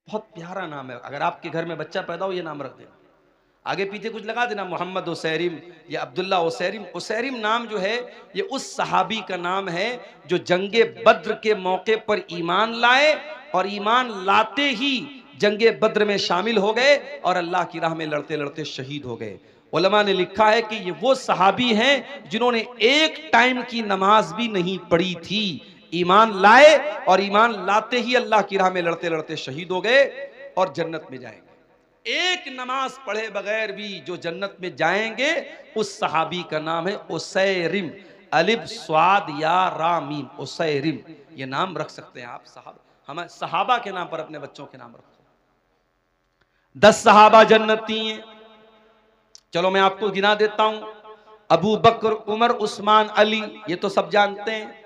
बहुत प्यारा नाम है। अगर आपके घर में बच्चा पैदा हो, ये नाम रख देना, आगे पीछे कुछ लगा देना, मोहम्मद उसैरिम या अब्दुल्ला उसैरिम। उसैरिम नाम जो है ये उस सहाबी का नाम है जो जंगे बद्र के मौके पर ईमान लाए और ईमान लाते ही जंगे बद्र में शामिल हो गए और अल्लाह की राह में लड़ते लड़ते शहीद हो गए। उलमा ने लिखा है कि ये वो सहाबी हैं जिन्होंने एक टाइम की नमाज भी नहीं पढ़ी थी, ईमान लाए और ईमान लाते ही अल्लाह की राह में लड़ते लड़ते शहीद हो गए और जन्नत में जाएंगे। एक नमाज पढ़े बगैर भी जो जन्नत में जाएंगे उस सहाबी का नाम है उसैरिम, अलिफ स्वाद या रामीम, उसैरिम। ये नाम रख सकते हैं आप। हम सहाबा के नाम पर अपने बच्चों के नाम रखो। 10 सहाबा जन्नती हैं। चलो मैं आपको गिना देता हूं। अबू बकर, उमर, उस्मान, अली, ये तो सब जानते हैं।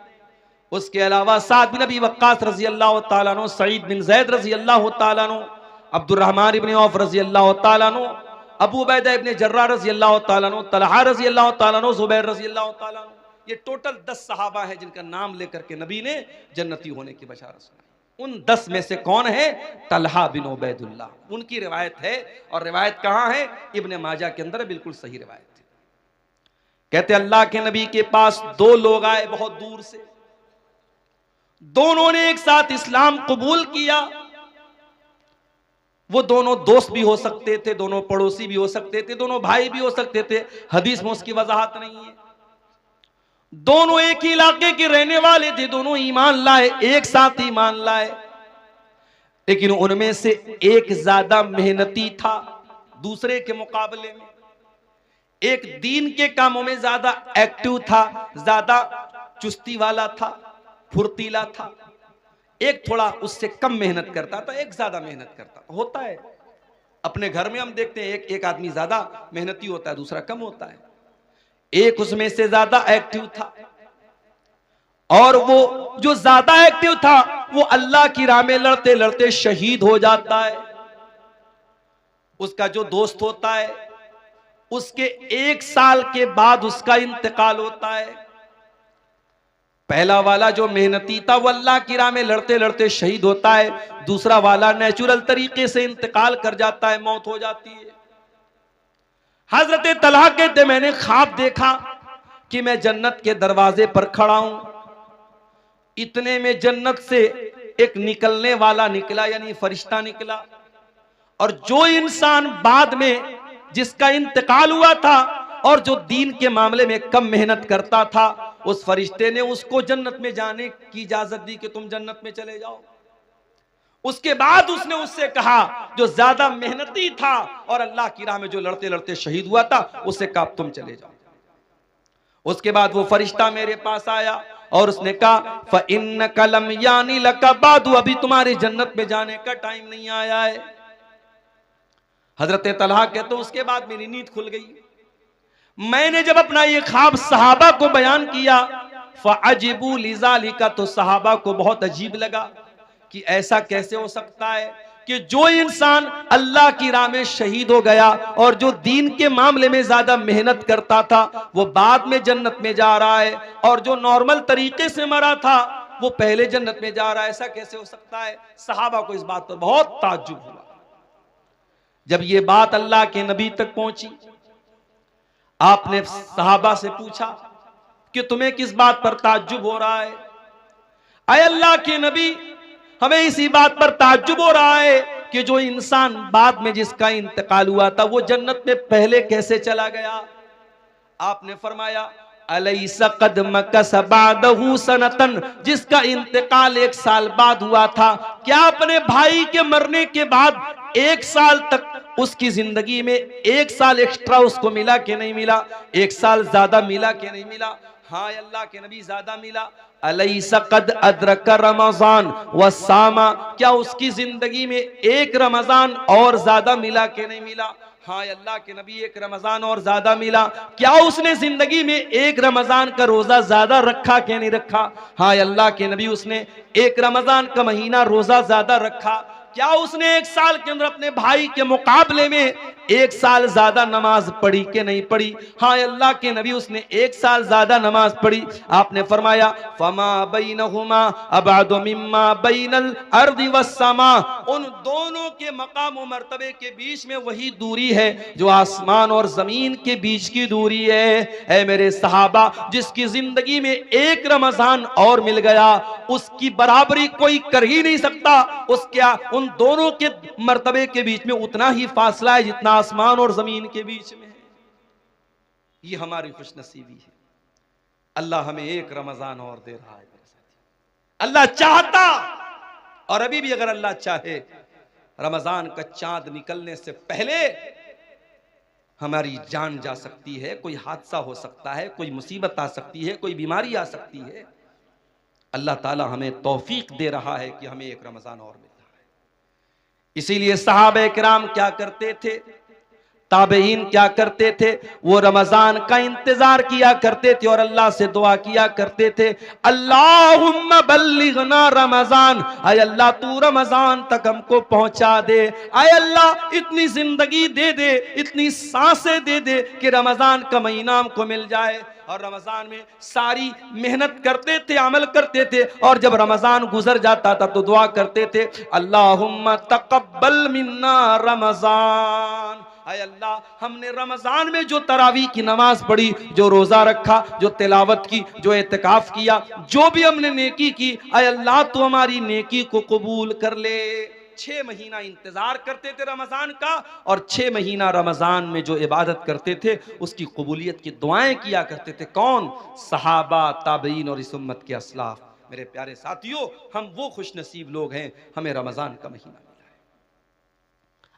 उसके अलावा साद बिन अबी वक्कास रजी अल्लाह तआला अन्हु, सईद बिन ज़ैद रजी अल्लाह तआला अन्हु, अब्दुर्रहमान इब्न औफ रजी अल्लाह तआला अन्हु, अबू उबैदा इब्न जर्राह रजी अल्लाह तआला अन्हु, तलहा रजी अल्लाह तआला अन्हु, ज़ुबैर रजी अल्लाह तआला अन्हु। ये टोटल 10 सहाबा हैं जिनका नाम लेकर के नबी ने जन्नती होने की बशारत सुनाई। उन 10 में से कौन है? तलहा बिन उबैदुल्लाह। उनकी रिवायत है, और रिवायत कहां है? इब्ने माजा के अंदर, बिल्कुल सही रिवायत है। कहते अल्लाह के नबी के पास 2 लोग आए बहुत दूर से। दोनों ने एक साथ इस्लाम कबूल किया। वो दोनों दोस्त भी हो सकते थे, दोनों पड़ोसी भी हो सकते थे, दोनों भाई भी हो सकते थे, हदीस में उसकी वजाहत नहीं है। दोनों एक ही इलाके के रहने वाले थे, दोनों ईमान लाए, एक साथ ईमान लाए, लेकिन उनमें से एक ज्यादा मेहनती था दूसरे के मुकाबले में। एक दीन के कामों में ज्यादा एक्टिव था, ज्यादा चुस्ती वाला था, फुर्तीला था। एक थोड़ा उससे कम मेहनत करता था, एक ज्यादा मेहनत करता था। होता है अपने घर में, हम देखते हैं एक आदमी ज्यादा मेहनती होता है, दूसरा कम होता है। एक उसमें से ज्यादा एक्टिव था, और वो जो ज्यादा एक्टिव था वो अल्लाह की राह में लड़ते लड़ते शहीद हो जाता है। उसका जो दोस्त होता है उसके 1 साल के बाद उसका इंतकाल होता है। पहला वाला जो मेहनती था वो अल्लाह की राह में लड़ते लड़ते शहीद होता है, दूसरा वाला नेचुरल तरीके से इंतकाल कर जाता है, मौत हो जाती है। हजरत तलहा कहते मैंने ख्वाब देखा कि मैं जन्नत के दरवाजे पर खड़ा हूं। इतने में जन्नत से एक निकलने वाला निकला, यानी फरिश्ता निकला, और जो इंसान बाद में जिसका इंतकाल हुआ था और जो दीन के मामले में कम मेहनत करता था, उस फरिश्ते ने उसको जन्नत में जाने की इजाजत दी कि तुम जन्नत में चले जाओ। उसके बाद उसने उससे कहा जो ज्यादा मेहनती था और अल्लाह की राह में जो लड़ते लड़ते शहीद हुआ था, उससे कहा तुम चले जाओ। उसके बाद वो फरिश्ता मेरे पास आया और उसने कहा फ़इन्नका लम यानी लका बादु, अभी तुम्हारे जन्नत में जाने का टाइम नहीं आया है। हजरत तलहा कहते उसके बाद मेरी नींद खुल गई। मैंने जब अपना ये ख्वाब सहाबा को बयान किया, फ़अजिबू लिज़ालिका, तो सहाबा को बहुत अजीब लगा कि ऐसा कैसे हो सकता है कि जो इंसान अल्लाह की राह में शहीद हो गया और जो दीन के मामले में ज्यादा मेहनत करता था वो बाद में जन्नत में जा रहा है, और जो नॉर्मल तरीके से मरा था वो पहले जन्नत में जा रहा है, ऐसा कैसे हो सकता है? सहाबा को इस बात पर बहुत ताज्जुब हुआ। जब ये बात अल्लाह के नबी तक पहुंची, आपने सहाबा से पूछा कि तुम्हें किस बात पर ताज्जुब हो रहा है? अय अल्लाह के नबी, हमें इसी बात पर ताज्जुब हो रहा है कि जो इंसान बाद में जिसका इंतकाल हुआ था वो जन्नत में पहले कैसे चला गया? आपने फरमाया अलैसा कद मकस बादहू सनतन, जिसका इंतकाल 1 साल बाद हुआ था, क्या अपने भाई के मरने के बाद 1 साल तक उसकी जिंदगी में 1 साल एक्स्ट्रा उसको मिला कि नहीं मिला? 1 साल ज्यादा मिला कि नहीं मिला? हाँ अल्लाह के नबी, ज्यादा मिला। अलैसा कद अदरक रमजान व सामा, क्या उसकी जिंदगी में 1 रमजान और ज्यादा मिला कि नहीं मिला? हाँ अल्लाह के नबी, 1 रमजान और ज्यादा मिला। क्या उसने जिंदगी में 1 रमजान का रोजा ज्यादा रखा कि नहीं रखा? हाँ अल्लाह के नबी, उसने 1 रमजान का महीना रोजा ज्यादा रखा। क्या उसने 1 साल के अंदर अपने भाई के मुकाबले में एक साल ज्यादा नमाज पढ़ी कि नहीं पढ़ी? हाँ अल्लाह के नबी उसने एक साल ज्यादा नमाज पढ़ी। आपने फरमाया फमा बैनहुमा अबादु मिम्मा बैनल अर्दि वस्समा, उन दोनों के मकाम और मर्तबे के बीच में वही दूरी है जो आसमान और जमीन के बीच की दूरी है। ऐ मेरे सहाबा, जिसकी जिंदगी में एक रमजान और मिल गया उसकी बराबरी कोई कर ही नहीं सकता। उसके उन दोनों के मर्तबे के बीच में उतना ही फासला है जितना आसमान और जमीन के बीच में है। ये हमारी खुशनसीबी है। अल्लाह हमें एक रमजान और दे रहा है। अल्लाह चाहता, और अभी भी अगर अल्लाह चाहे, रमजान का चांद निकलने से पहले हमारी जान जा सकती है, कोई हादसा हो सकता है, कोई मुसीबत आ सकती है, कोई बीमारी आ सकती है। अल्लाह ताला हमें तौफीक दे रहा है कि हमें एक रमजान और मिल रहा है। इसीलिए सहाबा किराम क्या करते थे, ताबईन क्या करते थे, वो रमजान का इंतजार किया करते थे और अल्लाह से दुआ किया करते थे, अल्लाहुम्मा बल्लिगना रमजान, आय अल्लाह तू रमजान तक हमको पहुंचा दे। आय अल्लाह इतनी जिंदगी दे दे, इतनी सांसें दे दे कि रमजान का महीना हमको मिल जाए। और रमजान में सारी मेहनत करते थे, अमल करते थे, और जब रमजान गुजर जाता था तो दुआ करते थे, अल्लाहुम्मा तकब्बल मिन्ना रमजान, आय अल्लाह हमने रमजान में जो तरावी की नमाज पढ़ी, जो रोजा रखा, जो तिलावत की, जो एतकाफ किया, जो भी हमने नेकी की, आय अल्लाह तू हमारी नेकी को कबूल कर ले। 6 महीना इंतजार करते थे रमजान का, और 6 महीना रमजान में जो इबादत करते थे उसकी कबूलियत की दुआएं किया करते थे। कौन? सहाबा, ताबईन और इस उम्मत के असलाफ। मेरे प्यारे साथियों, हम वो खुशनसीब लोग हैं, हमें रमजान का महीना मिला है।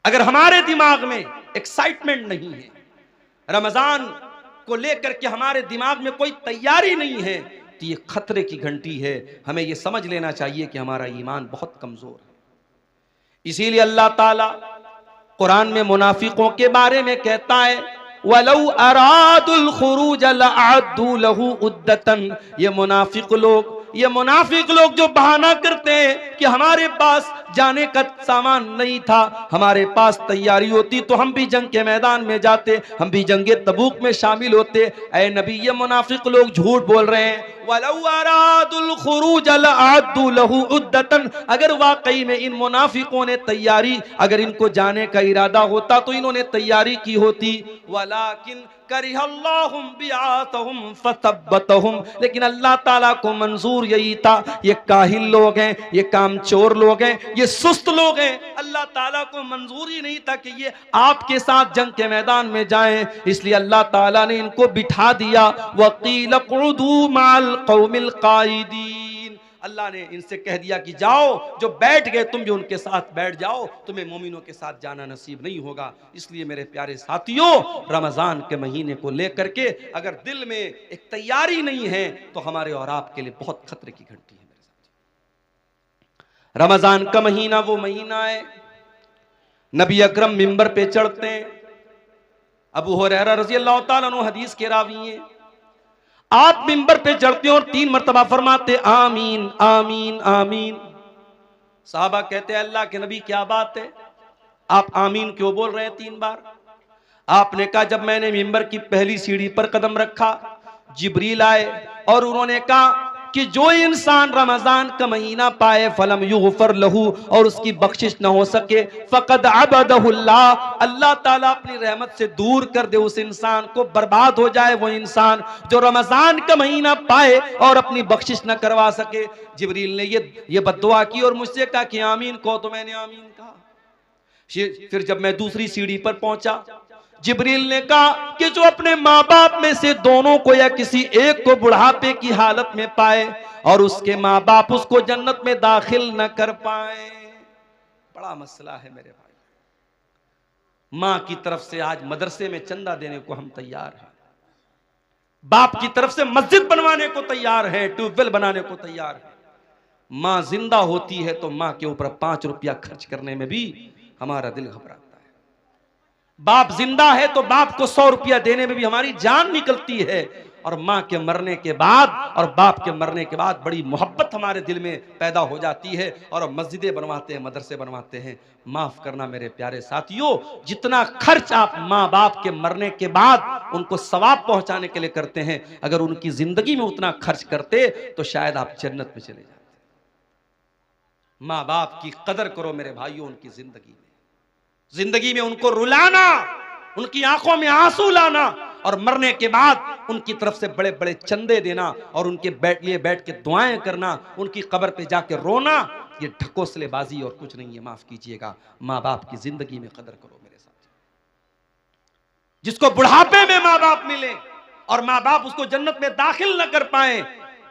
अगर हमारे दिमाग में एक्साइटमेंट नहीं है, रमजान को लेकर के हमारे दिमाग में कोई तैयारी नहीं है, तो ये खतरे की घंटी है। हमें ये समझ लेना चाहिए कि हमारा ईमान बहुत कमजोर है। इसीलिए अल्लाह ताला कुरान में मुनाफिकों के बारे में कहता है, वलौ अरादुल खुरूज लअद्दू लहू उद्दतन। ये मुनाफिक लोग जो बहाना करते हैं कि हमारे पास जाने का सामान नहीं था, हमारे पास तैयारी होती तो हम भी जंग के मैदान में जाते, हम भी जंगे तबूक में शामिल होते। ऐ नबी, ये मुनाफिक लोग झूठ बोल रहे हैं। वलौ अरादुल खुरूज लअद्दू लहू उद्दतन, अगर वाकई में इन मुनाफिकों ने तैयारी, अगर इनको जाने का इरादा होता तो इन्होंने तैयारी की होती। वलाकिन करिहल्लाहुम बिआतहुम फसब्बतहुम, लेकिन अल्लाह ताला को मंजूर यही था, ये काहिल लोग हैं, ये कामचोर लोग हैं, ये सुस्त लोग हैं। अल्लाह ताला को मंजूर ही नहीं था कि ये आपके साथ जंग के मैदान में जाएं, इसलिए अल्लाह ताला ने इनको बिठा दिया। वकील क़ुदू माल क़ौमिल क़ाइदीन, अल्लाह ने इनसे कह दिया कि जाओ, जो बैठ गए तुम भी उनके साथ बैठ जाओ, तुम्हें मोमिनों के साथ जाना नसीब नहीं होगा। इसलिए मेरे प्यारे साथियों, रमजान के महीने को लेकर के अगर दिल में एक तैयारी नहीं है तो हमारे और आपके लिए बहुत खतरे की घंटी है। मेरे साथ रमजान का महीना वो महीना है, नबी अकरम मिंबर पे चढ़ते हैं। अबू हुरैरा रज़ी अल्लाह ताला अन्हु हदीस के रावी हैं। आप मिंबर पे चढ़ते हैं और 3 मरतबा फरमाते आमीन आमीन आमीन। साहबा कहते हैं, अल्लाह के नबी क्या बात है, आप आमीन क्यों बोल रहे हैं 3 बार? आपने कहा, जब मैंने मिंबर की पहली सीढ़ी पर कदम रखा, जिब्रील आए और उन्होंने कहा कि जो इंसान रमजान का महीना पाए फलम युगफर लहू, और उसकी बख्शिश न हो सके, फकद अबदहुल्लाह, अल्लाह ताला अपनी रहमत से दूर कर दे उस इंसान को, बर्बाद हो जाए वो इंसान जो रमजान का महीना पाए और अपनी बख्शिश न करवा सके। जिब्रील ने ये बद्दुआ की और मुझसे कहा कि आमीन कहो, तो मैंने आमीन कहा। फिर जब मैं दूसरी सीढ़ी पर पहुंचा, जिब्रील ने कहा कि जो अपने माँ बाप में से दोनों को या किसी एक को बुढ़ापे की हालत में पाए और उसके माँ बाप उसको जन्नत में दाखिल न कर पाए। बड़ा मसला है मेरे भाई। माँ की तरफ से आज मदरसे में चंदा देने को हम तैयार हैं, बाप की तरफ से मस्जिद बनवाने को तैयार है, ट्यूबवेल बनाने को तैयार है। माँ जिंदा होती है तो माँ के ऊपर 5 रुपया खर्च करने में भी हमारा दिल घबराता है। बाप जिंदा है तो बाप को 100 रुपया देने में भी हमारी जान निकलती है। और माँ के मरने के बाद और बाप के मरने के बाद बड़ी मोहब्बत हमारे दिल में पैदा हो जाती है और मस्जिदें बनवाते हैं, मदरसे बनवाते हैं। माफ करना मेरे प्यारे साथियों, जितना खर्च आप माँ बाप के मरने के बाद उनको सवाब पहुंचाने के लिए करते हैं, अगर उनकी जिंदगी में उतना खर्च करते तो शायद आप जन्नत में चले जाते। माँ बाप की कदर करो मेरे भाइयों, उनकी जिंदगी में उनको रुलाना, उनकी आंखों में आंसू लाना और मरने के बाद उनकी तरफ से बड़े बड़े चंदे देना और उनके लिए बैठ के दुआएं करना, उनकी कब्र पे जाके रोना, ये ढकोसलेबाजी और कुछ नहीं है। माफ कीजिएगा, माँ बाप की जिंदगी में कदर करो मेरे साथ। जिसको बुढ़ापे में माँ बाप मिले और माँ बाप उसको जन्नत में दाखिल न कर पाए,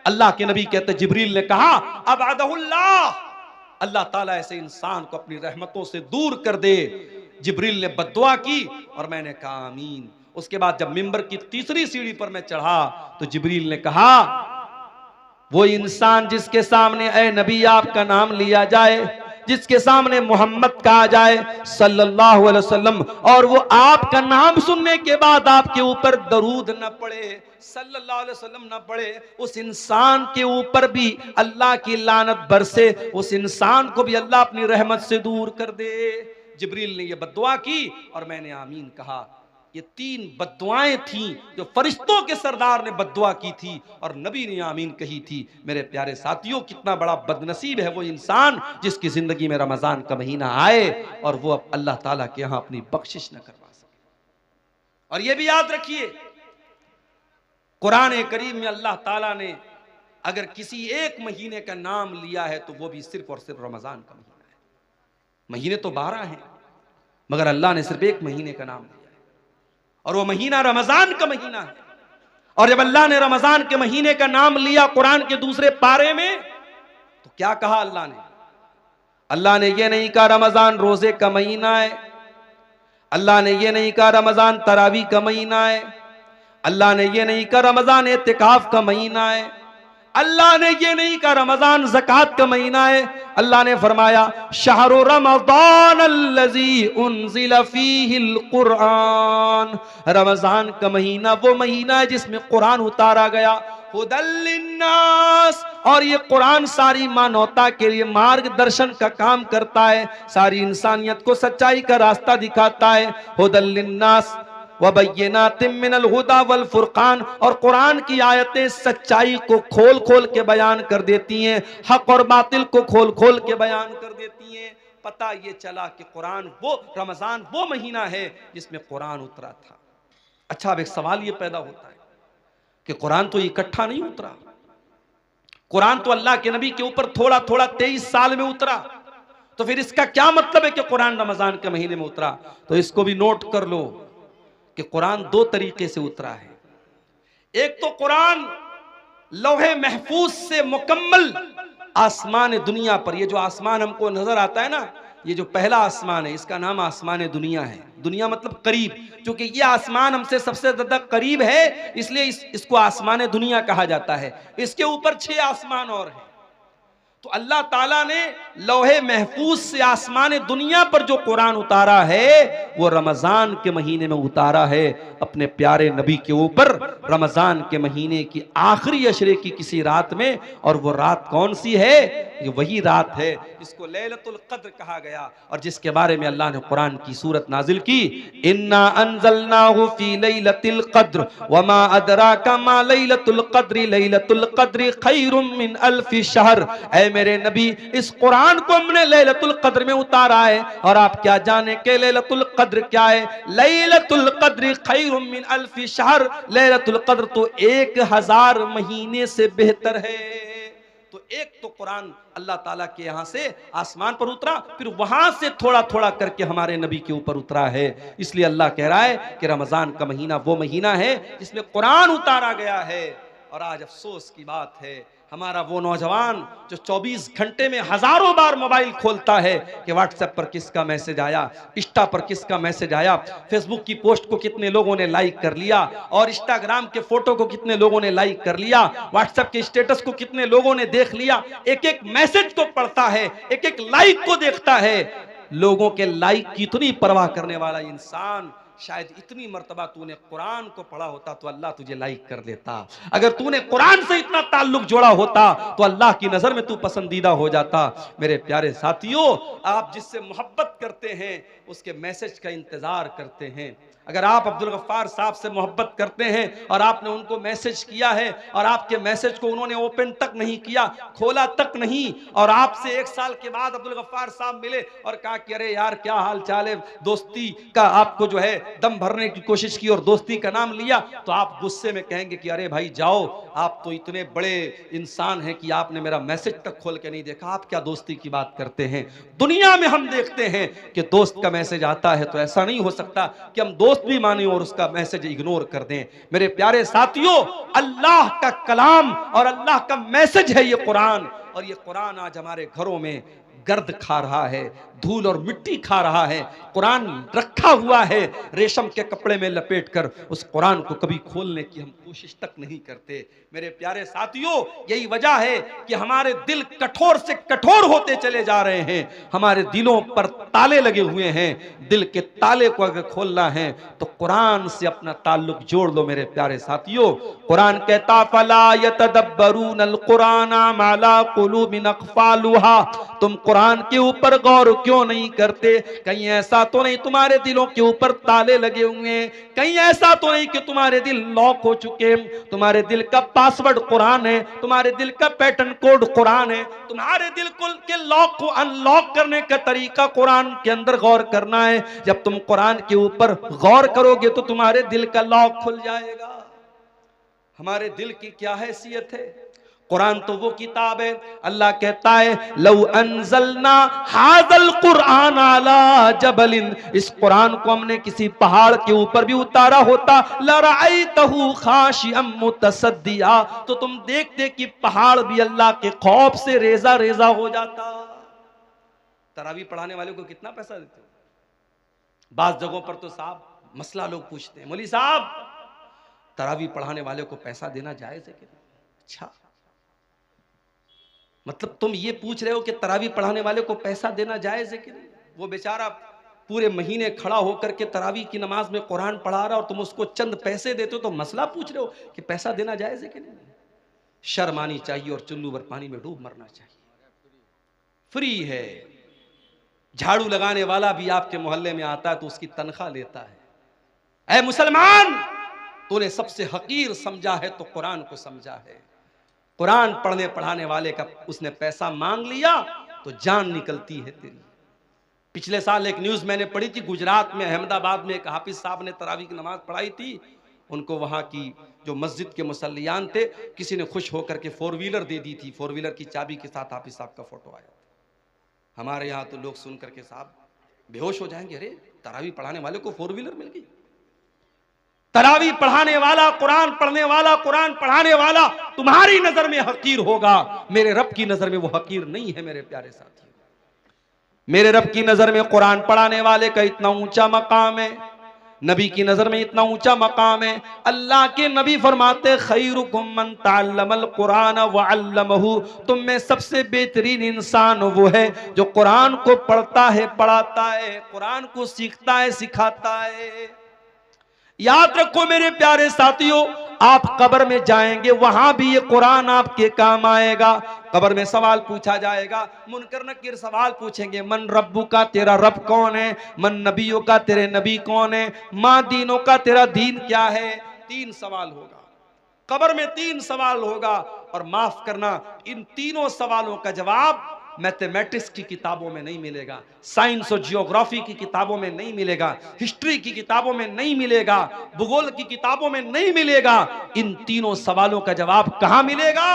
अल्लाह के नबी कहते जिब्रील ने कहा अबअदहुल्लाह, अल्लाह ताला ऐसे इंसान को अपनी रहमतों से दूर कर दे। जिब्रील ने बद्दुआ की और मैंने कहा आमीन। उसके बाद जब मिंबर की तीसरी सीढ़ी पर मैं चढ़ा तो जिब्रील ने कहा वो इंसान जिसके सामने ए नबी आपका नाम लिया जाए, जिसके सामने मोहम्मद कहा जाए सल्लल्लाहु अलैहि वसल्लम, और वो आपका नाम सुनने के बाद आपके ऊपर दरूद न पड़े, सल्लल्लाहु अलैहि वसल्लम न पड़े, उस इंसान के ऊपर भी अल्लाह की लानत बरसे, उस इंसान को भी अल्लाह अपनी रहमत से दूर कर दे। जिब्रील ने ये बद्दुआ की और मैंने आमीन कहा। ये 3 बद्दुआएं थीं जो फरिश्तों के सरदार ने बद्दुआ की थी और नबी ने आमीन कही थी। मेरे प्यारे साथियों, कितना बड़ा बदनसीब है वो इंसान जिसकी जिंदगी में रमजान का महीना आए और वो अब अल्लाह ताला के यहां अपनी बख्शिश न करवा सके। और ये भी याद रखिए, कुरान करीम में अल्लाह ताला ने अगर किसी एक महीने का नाम लिया है तो वो भी सिर्फ और सिर्फ रमजान का महीना है। महीने तो 12 हैं मगर अल्लाह ने सिर्फ एक महीने का नाम लिया है और वो महीना रमजान का महीना है। और जब अल्लाह ने रमजान के महीने का नाम लिया कुरान के दूसरे पारे में तो क्या कहा अल्लाह ने? अल्लाह ने ये नहीं कहा रमजान रोजे का महीना है, अल्लाह ने ये नहीं कहा रमजान तरावी का महीना है, अल्लाह ने ये नहीं कहा रमजान एतिकाफ का महीना है, अल्लाह ने ये नहीं कहा रमजान ज़कात का महीना है। अल्लाह ने फरमाया शहरु रमज़ान अल्लज़ी उन्ज़िला फ़ीहिल कुरआन, रमजान का महीना वो महीना है जिसमें कुरान उतारा गया। हुदल लिन्नास, और ये कुरान सारी मानवता के लिए मार्गदर्शन का काम करता है, सारी इंसानियत को सच्चाई का रास्ता दिखाता है। हुदल लिन्नास वबय्यिनातिम मिनल हुदा वल फुरकान, और कुरान की आयतें सच्चाई को खोल खोल के बयान कर देती हैं, हक और बातिल को खोल खोल के बयान कर देती हैं। पता ये चला कि कुरान वो रमजान वो महीना है जिसमें कुरान उतरा था। अच्छा, अब एक सवाल ये पैदा होता है कि कुरान तो इकट्ठा नहीं उतरा, कुरान तो अल्लाह के नबी के ऊपर थोड़ा थोड़ा 23 साल में उतरा, तो फिर इसका क्या मतलब है कि कुरान रमजान के महीने में उतरा? तो इसको भी नोट कर लो कि कुरान 2 तरीके से उतरा है। एक तो कुरान लौहे महफूज से मुकम्मल आसमान दुनिया पर, ये जो आसमान हमको नजर आता है ना, ये जो पहला आसमान है इसका नाम आसमान दुनिया है। दुनिया मतलब करीब, क्योंकि ये आसमान हमसे सबसे ज्यादा करीब है इसलिए इसको आसमान दुनिया कहा जाता है। इसके ऊपर 6 आसमान और हैं। तो अल्लाह ताला ने लौहे महफूज से आसमान दुनिया पर जो कुरान उतारा है वो रमजान के महीने में उतारा है अपने प्यारे नबी के ऊपर, रमजान के महीने की आखिरी अशरे की किसी रात में। और वो रात कौन सी है? ये वही रात है जिसको लैलतुल कद्र कहा गया और जिसके बारे में अल्लाह ने कुरान की सूरत नाजिल की, इन्ना अंज़लनाहु फी लैलतिल कद्र वमा अदराका मा लैलतुल कद्र लैलतुल कद्र खैरुम मिन अल्फि शहर। ऐ मेरे नबी, इस कुरान को हमने लैलतुल कद्र में उतारा है और आप क्या जाने के लैलतुल कद्र क्या है? लैलतुल कद्र खैरुम मिन अल्फि शहर, लैलतुल कद्र तो 1000 महीने से बेहतर है। तो एक तो कुरान अल्लाह ताला के यहां से आसमान पर उतरा, फिर वहां से थोड़ा थोड़ा करके हमारे नबी के ऊपर उतरा है। इसलिए अल्लाह कह रहा है कि रमजान का महीना वो महीना है जिसमें कुरान उतारा गया है। और आज अफसोस की बात है, हमारा वो नौजवान जो 24 घंटे में हजारों बार मोबाइल खोलता है कि व्हाट्सएप पर किसका मैसेज आया, इंस्टा पर किसका मैसेज आया, फेसबुक की पोस्ट को कितने लोगों ने लाइक कर लिया और इंस्टाग्राम के फोटो को कितने लोगों ने लाइक कर लिया, व्हाट्सएप के स्टेटस को कितने लोगों ने देख लिया। एक एक मैसेज को पढ़ता है, एक एक लाइक को देखता है। लोगों के लाइक की इतनी परवाह करने वाला इंसान शायद इतनी मर्तबा तूने कुरान को पढ़ा होता तो अल्लाह तुझे लाइक कर देता। अगर तूने कुरान से इतना ताल्लुक जोड़ा होता तो अल्लाह की नजर में तू पसंदीदा हो जाता। मेरे प्यारे साथियों, आप जिससे मोहब्बत करते हैं उसके मैसेज का इंतजार करते हैं। अगर आप अब्दुल गफ्फार साहब से मोहब्बत करते हैं और आपने उनको मैसेज किया है और आपके मैसेज को उन्होंने ओपन तक नहीं किया, खोला तक नहीं, और आपसे 1 साल के बाद अब्दुल गफ्फार साहब मिले और कहा कि अरे यार क्या हाल चाल है, दोस्ती का आपको जो है दम भरने की कोशिश की और दोस्ती का नाम लिया, तो आप गुस्से में कहेंगे कि अरे भाई जाओ, आप तो इतने बड़े इंसान हैं कि आपने मेरा मैसेज तक खोल के नहीं देखा, आप क्या दोस्ती की बात करते हैं। दुनिया में हम देखते हैं कि दोस्त का मैसेज आता है तो ऐसा नहीं हो सकता कि हम दोस्त भी माने और उसका मैसेज इग्नोर कर दें। मेरे प्यारे साथियों, अल्लाह का कलाम और अल्लाह का मैसेज है ये कुरान, और ये कुरान आज हमारे घरों में गर्द खा रहा है, धूल और मिट्टी खा रहा है। कुरान रखा हुआ है रेशम के कपड़े में लपेटकर, उस कुरान को कभी खोलने की हम कोशिश तक नहीं करते। मेरे प्यारे साथियों, यही वजह है कि हमारे दिल कठोर से कठोर होते चले जा रहे हैं, हमारे दिलों पर ताले लगे हुए हैं। दिल के ताले को अगर खोलना है तो कुरान से अपना ताल्लुक जोड़ लो। मेरे प्यारे साथियों, कुरान कहता फला यतदब्बरूनल कुराना माला कुलूबिन अक़फ़ालुहा, तुम कुरान के ऊपर गौर क्यों नहीं करते? कहीं ऐसा तो नहीं तुम्हारे दिलों के ऊपर ताले लगे हुए हैं, कहीं ऐसा तो नहीं कि तुम्हारे दिल लॉक हो चुके, तुम्हारे दिल का पासवर्ड कुरान है, तुम्हारे दिल का पैटर्न कोड कुरान है, तुम्हारे दिल के लॉक को अनलॉक करने का तरीका कुरान के अंदर गौर करना है। जब तुम कुरान के ऊपर गौर करोगे तो तुम्हारे दिल का लॉक खुल जाएगा। हमारे दिल की क्या हैसियत है? कुरान तो वो किताब है, अल्लाह कहता है लौ अंज़लना हाज़ल कुरान अला जबलिन, इस कुरान को हमने किसी पहाड़ के ऊपर भी उतारा होता, लरअयतहु खाशिअम मुतसद्दिया, तो तुम देखते कि पहाड़ भी अल्लाह के खौफ से रेजा रेजा हो जाता। तरावी पढ़ाने वाले को कितना पैसा देते हो? बाज़ जगहों पर तो साहब मसला लोग पूछते हैं, मौलवी साहब तरावी पढ़ाने वाले को पैसा देना जायज है कि नहीं? अच्छा, मतलब तुम ये पूछ रहे हो कि तरावी पढ़ाने वाले को पैसा देना जायज है कि नहीं? वो बेचारा पूरे महीने खड़ा होकर के तरावी की नमाज में कुरान पढ़ा रहा और तुम उसको चंद पैसे देते हो तो मसला पूछ रहे हो कि पैसा देना जायज है कि नहीं? शर्म आनी चाहिए और चुल्लू भर पानी में डूब मरना चाहिए। फ्री है, झाड़ू लगाने वाला भी आपके मोहल्ले में आता है तो उसकी तनख्वाह लेता है। ऐ मुसलमान, तूने सबसे हकीर समझा है तो कुरान को समझा है। कुरान पढ़ने पढ़ाने वाले का उसने पैसा मांग लिया तो जान निकलती है तेरी। पिछले साल एक न्यूज मैंने पढ़ी थी, गुजरात में अहमदाबाद में एक हाफिज साहब ने तरावी की नमाज पढ़ाई थी। उनको वहां की जो मस्जिद के मुसल्लियान थे, किसी ने खुश होकर के 4 व्हीलर दे दी थी। 4 व्हीलर की चाबी के साथ हाफिज साहब का फोटो आया। हमारे यहाँ तो लोग सुन करके साहब बेहोश हो जाएंगे, अरे तरावी पढ़ाने वाले को 4 व्हीलर मिल गई। तरावी पढ़ाने वाला, कुरान पढ़ने वाला, कुरान पढ़ाने वाला तुम्हारी नजर में हकीर होगा, मेरे रब की नजर में वो हकीर नहीं है। मेरे प्यारे साथियों, मेरे रब की नजर में कुरान पढ़ाने वाले का इतना ऊंचा मकाम है, नबी की नजर में इतना ऊंचा मकाम है। अल्लाह के नबी फरमाते खैरुकुम मन तअल्लमल कुरान व अल्लमहु, तुम में सबसे बेहतरीन इंसान वो है जो कुरान को पढ़ता है, पढ़ाता है, कुरान को सीखता है, सिखाता है। याद रखो मेरे प्यारे साथियों, आप कब्र में जाएंगे वहां भी ये कुरान आपके काम आएगा। कब्र में सवाल पूछा जाएगा, मुनकर नकीर सवाल पूछेंगे, मन रब्बू का, तेरा रब कौन है? मन नबियों का, तेरे नबी कौन है? माँ दीनों का, तेरा दीन क्या है? 3 सवाल होगा कब्र में, 3 सवाल होगा। और माफ करना, इन तीनों सवालों का जवाब मैथमेटिक्स की किताबों में नहीं मिलेगा, साइंस और जियोग्राफी की किताबों में नहीं मिलेगा, हिस्ट्री की किताबों में नहीं मिलेगा, भूगोल की किताबों में नहीं मिलेगा। इन तीनों सवालों का जवाब कहां मिलेगा?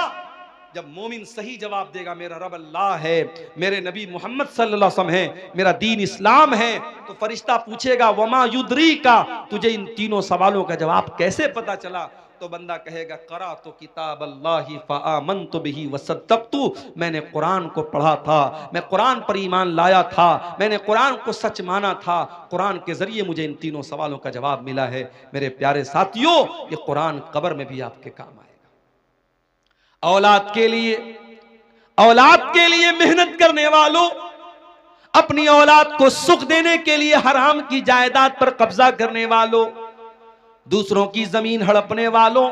जब मोमिन सही जवाब देगा, मेरा रब अल्लाह है, मेरे नबी मोहम्मद सल्लल्लाहु अलैहि वसल्लम है, मेरा दीन इस्लाम है, तो फरिश्ता पूछेगा वमा युद्री का, तुझे इन तीनों सवालों का जवाब कैसे पता चला? तो बंदा कहेगा करा तो किताब अल्लाही फ़आमनतु बिही वसद्दक़तु, मैंने कुरान को पढ़ा था, मैं कुरान पर ईमान लाया था, मैंने कुरान को सच माना था, कुरान के जरिए मुझे इन तीनों सवालों का जवाब मिला है। मेरे प्यारे साथियों, ये कुरान कब्र में भी आपके काम आएगा। औलाद के लिए मेहनत करने वालों, अपनी औलाद को सुख देने के लिए हराम की जायदाद पर कब्जा करने वालों, दूसरों की जमीन हड़पने वालों,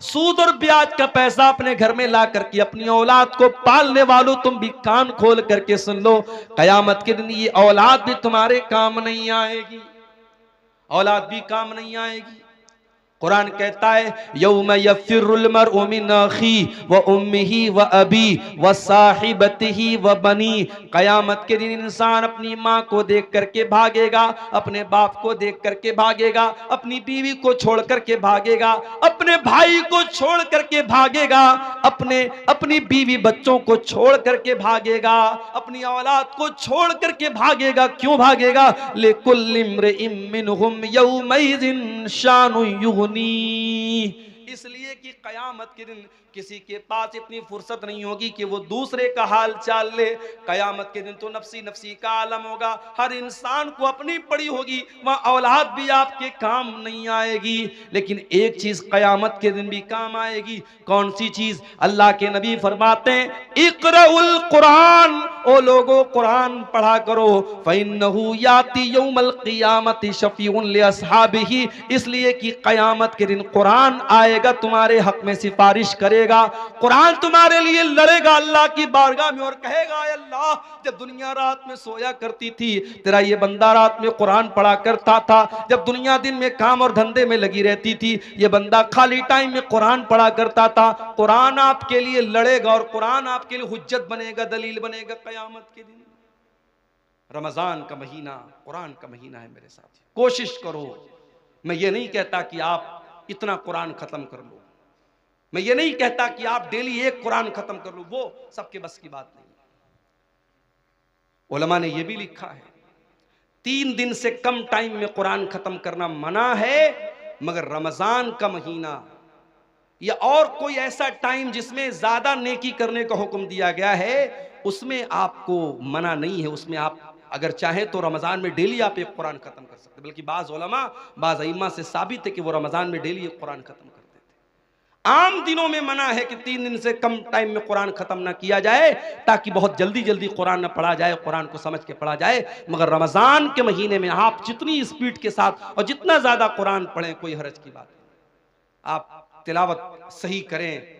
सूद और ब्याज का पैसा अपने घर में ला करके अपनी औलाद को पालने वालों, तुम भी कान खोल करके सुन लो, कयामत के दिन ये औलाद भी तुम्हारे काम नहीं आएगी, औलाद भी काम नहीं आएगी। कुरान कहता है यौम यफिरुल मरउ मिन अखी व उम्मिही व अबी व साहिबतिही व बनी। कयामत के दिन इंसान अपनी माँ को देख करके भागेगा, अपने बाप को देख करके भागेगा, अपनी बीवी को छोड़ करके भागेगा, अपने भाई को छोड़ करके भागेगा, अपनी बीवी बच्चों को छोड़ करके भागेगा, अपनी औलाद को छोड़ करके भागेगा। क्यों भागेगा? लिकुल्लि इम्रिइम मिनहुम यौमइज़िन शानुन युग़नी, इसलिए कि कयामत के दिन किसी के पास इतनी फुर्सत नहीं होगी कि वो दूसरे का हाल चाल ले। कयामत के दिन तो नफ्सी नफ्सी का आलम होगा, हर इंसान को अपनी पड़ी होगी, वहां औलाद भी आपके काम नहीं आएगी। लेकिन एक चीज कयामत के दिन भी काम आएगी। कौन सी चीज? अल्लाह के नबी फरमाते हैं इक़राउल कुरान, ओ लोगों कुरान पढ़ा करो, फ़इन्नहु याती यौमल क़ियामति शफ़ीउन लिअस्हाबिही, इसलिए कि कयामत के दिन कुरान आएगा, तुम्हारे हक में सिफारिश करेगा, कुरान तुम्हारे लिए लड़ेगा अल्लाह की बारगाह में और कहेगा अल्लाह, जब दुनिया रात में सोया करती थी तेरा ये बंदा रात में कुरान पढ़ा करता था, जब दुनिया दिन में काम और धंधे में लगी रहती थी ये बंदा खाली टाइम में कुरान पढ़ा करता था। कुरान आपके लिए लड़ेगा और कुरान आपके लिए हुज्जत बनेगा, दलील बनेगा कयामत के दिन। रमजान का महीना कुरान का महीना है मेरे साथ, कोशिश करो। मैं ये नहीं कहता कि आप इतना कुरान खत्म कर लो, मैं ये नहीं कहता कि आप डेली एक कुरान खत्म कर लो, वो सबके बस की बात नहीं। उलमा ने यह भी लिखा है 3 दिन से कम टाइम में कुरान खत्म करना मना है, मगर रमजान का महीना या और कोई ऐसा टाइम जिसमें ज्यादा नेकी करने का हुक्म दिया गया है उसमें आपको मना नहीं है। उसमें आप अगर चाहें तो रमजान में डेली आप एक कुरान खत्म कर सकते, बल्कि बाज़ उलमा बाज़ अइम्मा से साबित है कि वो रमजान में डेली एक कुरान खत्म करते थे। आम दिनों में मना है कि 3 दिन से कम टाइम में कुरान खत्म ना किया जाए, ताकि बहुत जल्दी जल्दी कुरान ना पढ़ा जाए, कुरान को समझ के पढ़ा जाए। मगर रमजान के महीने में आप जितनी स्पीड के साथ और जितना ज्यादा कुरान पढ़ें कोई हर्ज की बात नहीं। आप तिलावत सही करें,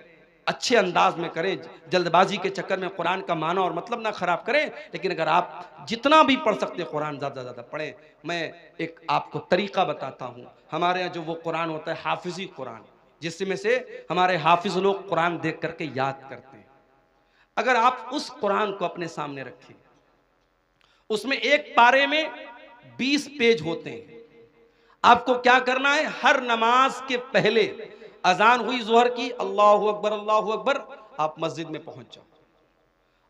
अच्छे अंदाज में करें, जल्दबाजी के चक्कर में कुरान का माना और मतलब ना खराब करें। लेकिन अगर आप जितना भी पढ़ सकते हैं कुरान ज़्यादा ज़्यादा पढ़ें। मैं एक आपको तरीका बताता हूँ। हमारे यहाँ जो वो कुरान होता है हाफिजी कुरान, जिसमें से हमारे हाफिज लोग कुरान देख करके याद करते हैं, अगर आप उस कुरान को अपने सामने रखें, उसमें एक पारे में 20 पेज होते हैं। आपको क्या करना है, हर नमाज के पहले अजान हुई जोहर की, अल्लाहु अकबर, आप मस्जिद में पहुंच जाओ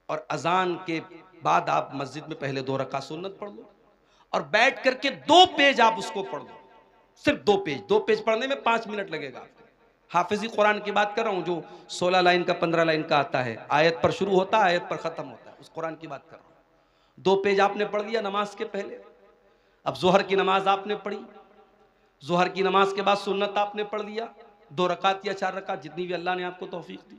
और अजान के बाद आप मस्जिद में पहले 2 रकात सुन्नत पढ़ लो और बैठ करके 2 पेज आप उसको पढ़ लो, सिर्फ 2 पेज। 2 पेज पढ़ने में 5 मिनट लगेगा आपको। हाफिजी कुरान की बात कर रहा हूं जो 16 लाइन का 15 लाइन का आता है, आयत पर शुरू होता है आयत पर खत्म होता है, उस कुरान की बात कर रहा हूं। 2 पेज आपने पढ़ लिया नमाज के पहले। अब जोहर की नमाज आपने पढ़ी, जोहर की नमाज के बाद सुन्नत आपने पढ़ लिया, 2 रकात या 4 रकात जितनी भी अल्लाह ने आपको तौफीक दी।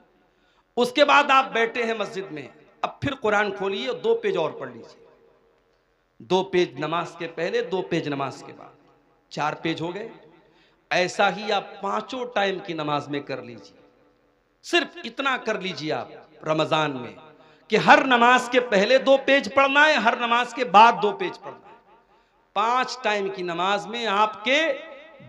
उसके बाद आप बैठे हैं मस्जिद में, अब फिर कुरान खोलिए और 2 पेज और पढ़ लीजिए। 2 पेज नमाज के पहले, 2 पेज नमाज के बाद, 4 पेज हो गए। ऐसा ही आप 5 टाइम की नमाज में कर लीजिए। सिर्फ इतना कर लीजिए आप रमजान में कि हर नमाज के पहले 2 पेज पढ़ना है, हर नमाज के बाद 2 पेज पढ़ना है। 5 टाइम की नमाज में आपके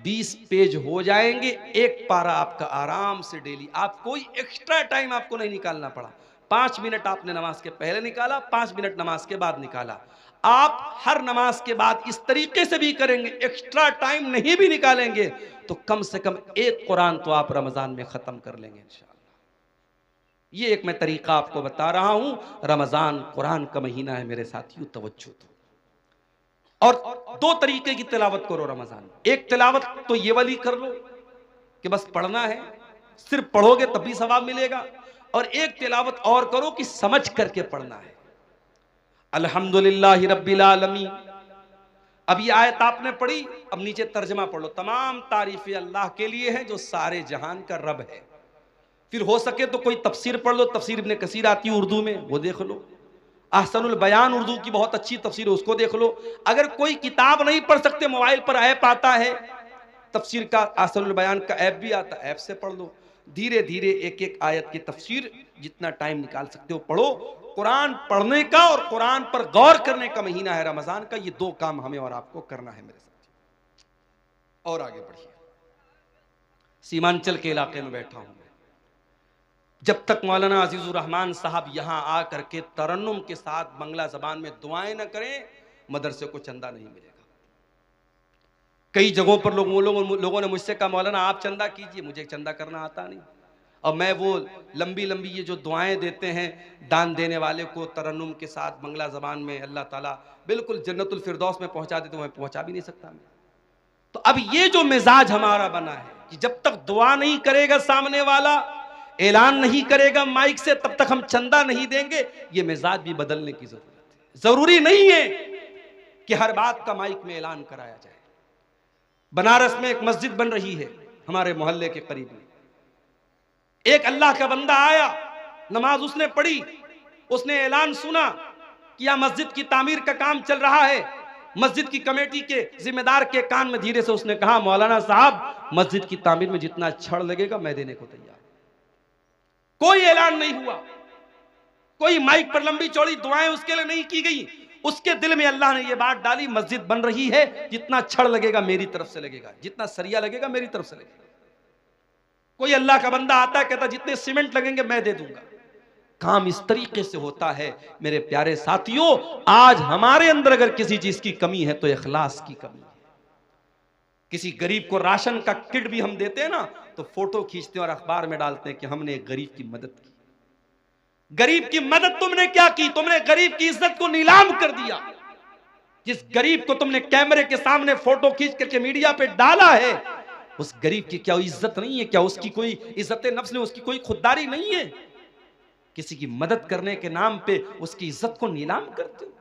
20 पेज हो जाएंगे। एक पारा आपका आराम से डेली, आप कोई एक्स्ट्रा टाइम आपको नहीं निकालना पड़ा। 5 मिनट आपने नमाज के पहले निकाला, 5 मिनट नमाज के बाद निकाला। आप हर नमाज के बाद इस तरीके से भी करेंगे, एक्स्ट्रा टाइम नहीं भी निकालेंगे, तो कम से कम एक कुरान तो आप रमजान में खत्म कर लेंगे इंशाअल्लाह। ये एक मैं तरीका आपको बता रहा हूं। रमजान कुरान का महीना है मेरे साथियों, तवज्जो दो। और 2 तरीके की तिलावत करो रमजान में। एक तिलावत तो ये वाली कर लो कि बस पढ़ना है, सिर्फ पढ़ोगे तब भी सवाब मिलेगा। और एक तिलावत और करो कि समझ करके पढ़ना है। अल्हम्दुलिल्लाहि रब्बिल आलमीन, अब ये आयत आपने पढ़ी, अब नीचे तर्जमा पढ़ लो। तमाम तारीफें अल्लाह के लिए हैं जो सारे जहान का रब है। फिर हो सके तो कोई तफसीर पढ़ लो, तफसीर इब्ने कसीर आती है उर्दू में, वो देख लो। अहसनुल बयान उर्दू की बहुत अच्छी तफसीर है, उसको देख लो। अगर कोई किताब नहीं पढ़ सकते, मोबाइल पर ऐप आता है तफसीर का, अहसनुल बयान का ऐप भी आता, ऐप से पढ़ लो। धीरे धीरे एक एक आयत की तफसीर जितना टाइम निकाल सकते हो पढ़ो। कुरान पढ़ने का और कुरान पर गौर करने का महीना है रमजान का। ये दो काम हमें और आपको करना है मेरे साथ। और आगे बढ़िए। सीमांचल के इलाके में बैठा हूं, जब तक मौलाना अजीजुर रहमान साहब यहां आकर के तरन्नुम के साथ बांग्ला जबान में दुआएं न करें, मदरसे को चंदा नहीं मिलेगा। कई जगहों पर लोगों ने मुझसे कहा मौलाना आप चंदा कीजिए, मुझे चंदा करना आता नहीं। और मैं वो लंबी लंबी ये जो दुआएं देते हैं दान देने वाले को तरन्नुम के साथ बांग्ला जबान में, अल्लाह ताला बिल्कुल जन्नतुल फिरदौस में पहुंचा देते, मैं पहुंचा भी नहीं सकता मैं। तो अब ये जो मिजाज हमारा बना है कि जब तक दुआ नहीं करेगा सामने वाला, ऐलान नहीं करेगा माइक से, तब तक हम चंदा नहीं देंगे। ये मिजाज भी बदलने की जरूरत है। जरूरी नहीं है कि हर बात का माइक में ऐलान कराया जाए। बनारस में एक मस्जिद बन रही है हमारे मोहल्ले के करीब में। एक अल्लाह का बंदा आया, नमाज उसने पढ़ी, उसने ऐलान सुना कि यह मस्जिद की तामीर का काम चल रहा है। मस्जिद की कमेटी के जिम्मेदार के कान में धीरे से उसने कहा मौलाना साहब मस्जिद की तामीर में जितना छड़ लगेगा मैं देने को तैयार। कोई ऐलान नहीं हुआ, कोई माइक पर लंबी चौड़ी दुआएं उसके लिए नहीं की गई। उसके दिल में अल्लाह ने यह बात डाली मस्जिद बन रही है, जितना छड़ लगेगा मेरी तरफ से लगेगा, जितना सरिया लगेगा मेरी तरफ से लगेगा। कोई अल्लाह का बंदा आता है कहता जितने सीमेंट लगेंगे मैं दे दूंगा। काम इस तरीके से होता है मेरे प्यारे साथियों। आज हमारे अंदर अगर किसी चीज की कमी है तो इखलास की कमी है। किसी गरीब को राशन का किट भी हम देते हैं ना, तो फोटो खींचते हैं और अखबार में डालते हैं कि हमने एक गरीब की मदद की। गरीब की मदद तुमने क्या की? तुमने गरीब की इज्जत को नीलाम कर दिया। जिस गरीब को तुमने कैमरे के सामने फोटो खींच करके मीडिया पे डाला है, उस गरीब की क्या इज्जत नहीं है? क्या उसकी कोई इज्जत नफ्स नहीं, उसकी कोई खुददारी नहीं है? किसी की मदद करने के नाम पे उसकी इज्जत को नीलाम करते हो।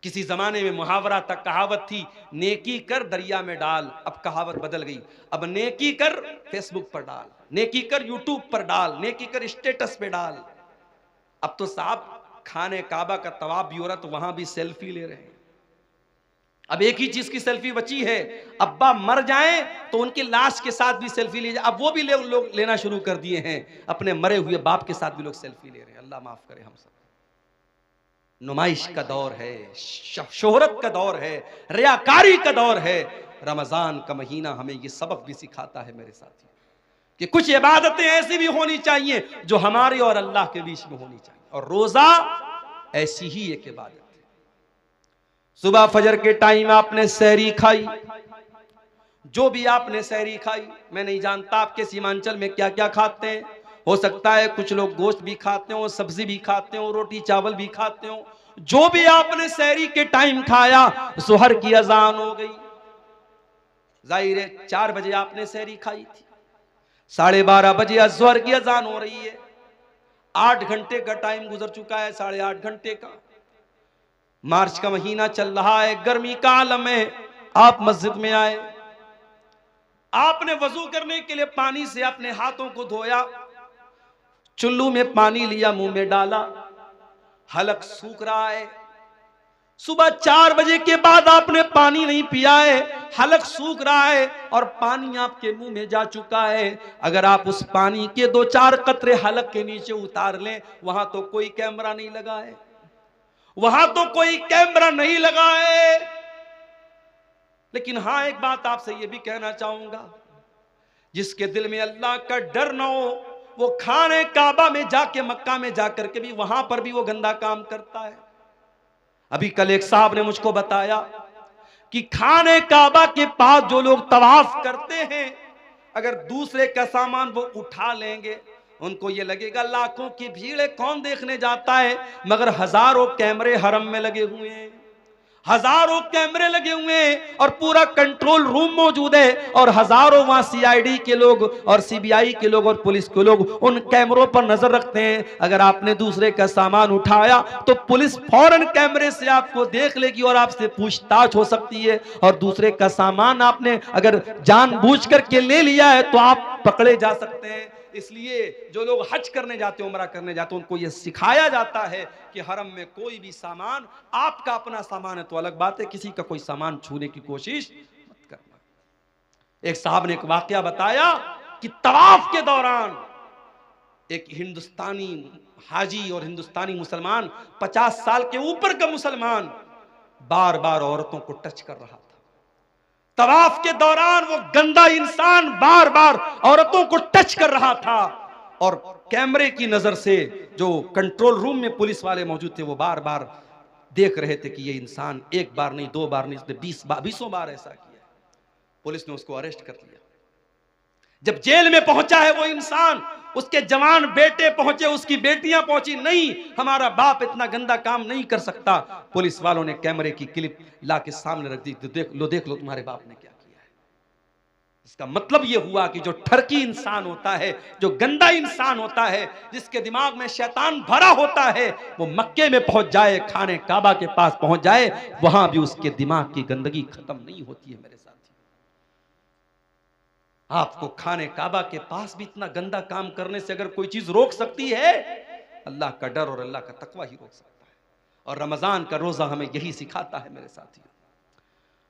किसी जमाने में मुहावरा तक कहावत थी, नेकी कर दरिया में डाल। अब कहावत बदल गई, अब नेकी कर फेसबुक पर डाल, नेकी कर यूट्यूब पर डाल, नेकी कर स्टेटस पे डाल। अब तो साहब खाने काबा का तवाफ भी हो रहा तो वहां भी सेल्फी ले रहे हैं। अब एक ही चीज की सेल्फी बची है, अब्बा मर जाएं तो उनकी लाश के साथ भी सेल्फी ली जाए। अब वो भी लोग लेना शुरू कर दिए हैं, अपने मरे हुए बाप के साथ भी लोग सेल्फी ले रहे हैं। अल्लाह माफ करे हम सब। नुमाइश का दौर है, शोहरत का दौर है, रियाकारी का दौर है। रमजान का महीना हमें ये सबक भी सिखाता है मेरे साथियों कि कुछ इबादतें ऐसी भी होनी चाहिए जो हमारे और अल्लाह के बीच में होनी चाहिए। और रोजा ऐसी ही एक इबादत है। सुबह फजर के टाइम आपने सहरी खाई, जो भी आपने सहरी खाई, मैं नहीं जानता आपके सीमांचल में क्या क्या खाते हैं। हो सकता है कुछ लोग गोश्त भी खाते हो, सब्जी भी खाते हो, रोटी चावल भी खाते हो। जो भी आपने सहरी के टाइम खाया, सुहर की अजान हो गई। जाहिर है 4 बजे आपने सहरी खाई थी, 12:30 बजे अज़हर की अजान हो रही है। 8 घंटे का टाइम गुजर चुका है, 8.5 घंटे का। मार्च का महीना चल रहा है, गर्मी का आलम है। आप मस्जिद में आए, आपने वजू करने के लिए पानी से अपने हाथों को धोया, चुल्लू में पानी लिया, मुंह में डाला, हलक सूख रहा है। सुबह 4 बजे के बाद आपने पानी नहीं पिया है, हलक सूख रहा है और पानी आपके मुंह में जा चुका है। अगर आप उस पानी के 2-4 कतरे हलक के नीचे उतार लें, वहां तो कोई कैमरा नहीं लगा है, वहां तो कोई कैमरा नहीं लगा है। लेकिन हां, एक बात आपसे यह भी कहना चाहूंगा, जिसके दिल में अल्लाह का डर ना हो, वो खाने काबा में जाके, मक्का में जाकर के भी वहां पर भी वो गंदा काम करता है। अभी कल एक साहब ने मुझको बताया कि खाने काबा के पास जो लोग तवाफ करते हैं, अगर दूसरे का सामान वो उठा लेंगे, उनको ये लगेगा लाखों की भीड़ है, कौन देखने जाता है। मगर हजारों कैमरे हरम में लगे हुए हैं, हजारों कैमरे लगे हुए हैं और पूरा कंट्रोल रूम मौजूद है और हजारों वहां सीआईडी के लोग और सीबीआई के लोग और पुलिस के लोग उन कैमरों पर नजर रखते हैं। अगर आपने दूसरे का सामान उठाया तो पुलिस फौरन कैमरे से आपको देख लेगी और आपसे पूछताछ हो सकती है। और दूसरे का सामान आपने अगर जानबूझ करके ले लिया है तो आप पकड़े जा सकते हैं। इसलिए जो लोग हज करने जाते हैं, उम्रा करने जाते हैं, उनको यह सिखाया जाता है कि हरम में कोई भी सामान, आपका अपना सामान है तो अलग बात है, किसी का कोई सामान छूने की कोशिश मत करना। एक साहब ने एक वाकया बताया कि तवाफ के दौरान एक हिंदुस्तानी हाजी और हिंदुस्तानी मुसलमान, 50 साल के ऊपर का मुसलमान, बार बार औरतों को टच कर रहा था। तवाफ के दौरान वो गंदा इंसान बार बार औरतों को टच कर रहा था और कैमरे की नजर से जो कंट्रोल रूम में पुलिस वाले मौजूद थे वो बार बार देख रहे थे कि ये इंसान एक बार नहीं, 2 बार नहीं, इसने 20 बार ऐसा किया। पुलिस ने उसको अरेस्ट कर लिया। जब जेल में पहुंचा है वो इंसान, उसके जवान बेटे पहुंचे, उसकी बेटियां पहुंची, नहीं हमारा बाप इतना गंदा काम नहीं कर सकता। पुलिस वालों ने कैमरे की क्लिप ला के सामने रख दी, तो देख लो तुम्हारे बाप ने क्या किया है। इसका मतलब यह हुआ कि जो ठरकी इंसान होता है, जो गंदा इंसान होता है, जिसके दिमाग में शैतान भरा होता है, वो मक्के में पहुंच जाए, खाने काबा के पास पहुंच जाए, वहां भी उसके दिमाग की गंदगी खत्म नहीं होती है। मेरे साथ आपको खाने काबा के पास भी इतना गंदा काम करने से अगर कोई चीज रोक सकती है, अल्लाह का डर और अल्लाह का तकवा ही रोक सकता है। और रमजान का रोजा हमें यही सिखाता है। मेरे साथियों,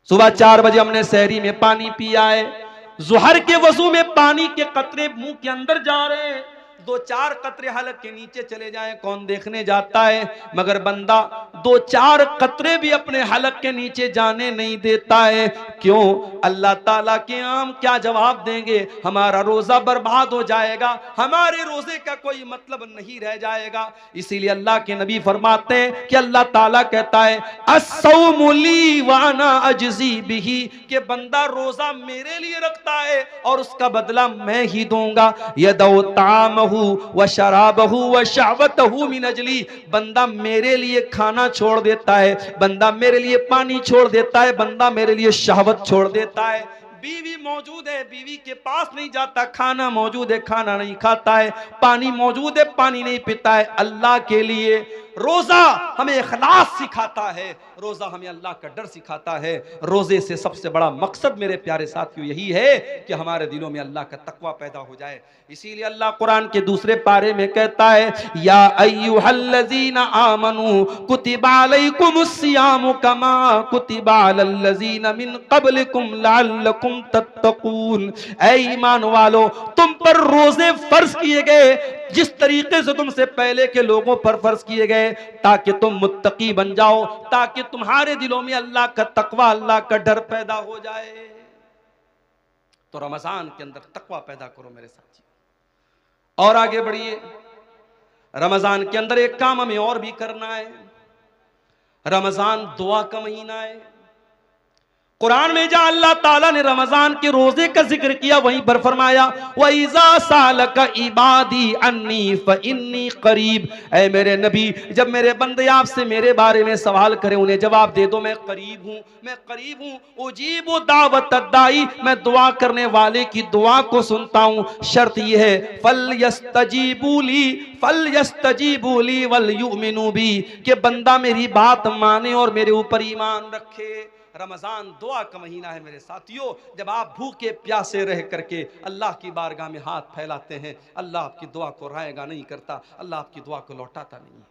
सुबह 4 बजे हमने सहरी में पानी पिया है, जुहर के वजू में पानी के कतरे मुंह के अंदर जा रहे हैं, 2-4 कतरे हलक के नीचे चले जाएं, कौन देखने जाता है। मगर बंदा 2-4 कतरे भी अपने हलक के नीचे जाने नहीं देता है। क्यों? अल्लाह ताला के आम क्या जवाब देंगे? हमारा रोजा बर्बाद हो जाएगा, हमारे रोजे का कोई मतलब नहीं रह जाएगा। इसीलिए अल्लाह के नबी फरमाते हैं कि अल्लाह ताला कहता है अस्सौमु ली व अना अजज़ी बिही, कि बंदा रोजा मेरे लिए रखता है और उसका बदला मैं ही दूंगा। यदौ तामहु व शराबहु व शहवतहु मिन अजली, बंदा मेरे लिए खाना छोड़ देता है, बंदा मेरे लिए पानी छोड़ देता है, बंदा मेरे लिए शहवत छोड़ देता है। बीवी मौजूद है, बीवी के पास नहीं जाता, खाना मौजूद है, खाना नहीं खाता है, पानी मौजूद है, पानी नहीं पीता है। अल्लाह के लिए रोजा हमें इखलास सिखाता है, रोजा हमें अल्लाह का डर सिखाता है। रोजे से सबसे बड़ा मकसद मेरे प्यारे साथियों यही है कि हमारे दिलों में अल्लाह का तकवा पैदा हो जाए। इसीलिए अल्लाह कुरान के दूसरे पारे में कहता है या अय्युहल्लज़ीना आमनू कुतिबा अलैकुमुस्सियामु कमा कुतिबा अलल्लज़ीना मिन क़ब्लिकुम लअल्लकुम तत्तक़ून। ऐ ईमान वालो, तुम पर रोजे फर्ज किए गए जिस तरीके से तुमसे पहले के लोगों पर फर्ज किए गए, ताकि तुम मुत्तकी बन जाओ, ताकि तुम्हारे दिलों में अल्लाह का तकवा, अल्लाह का डर पैदा हो जाए। तो रमजान के अंदर तकवा पैदा करो मेरे साथी, और आगे बढ़िए। रमजान के अंदर एक काम हमें और भी करना है। रमजान दुआ का महीना है। कुरान में जहां अल्लाह ताला ने रमजान के रोजे का जिक्र किया, वहीं पर फरमाया वइज़ा सालका इबादी अन्नी फइन्नी करीब। ऐ मेरे नबी, जब मेरे बंदे आपसे मेरे बारे में सवाल करें, उन्हें जवाब दे दो मैं करीब हूं, मैं करीब हूं। उजीबु दावत दाई, मैं दुआ करने वाले की दुआ को सुनता हूं। शर्त यह है फल यस्तजीबू ली वल युमिनू बी, कि बंदा मेरी बात माने और मेरे ऊपर ईमान रखे। रमजान दुआ का महीना है मेरे साथियों। जब आप भूखे प्यासे रह करके अल्लाह की बारगाह में हाथ फैलाते हैं, अल्लाह आपकी दुआ को रायगा नहीं करता, अल्लाह आपकी दुआ को लौटाता नहीं।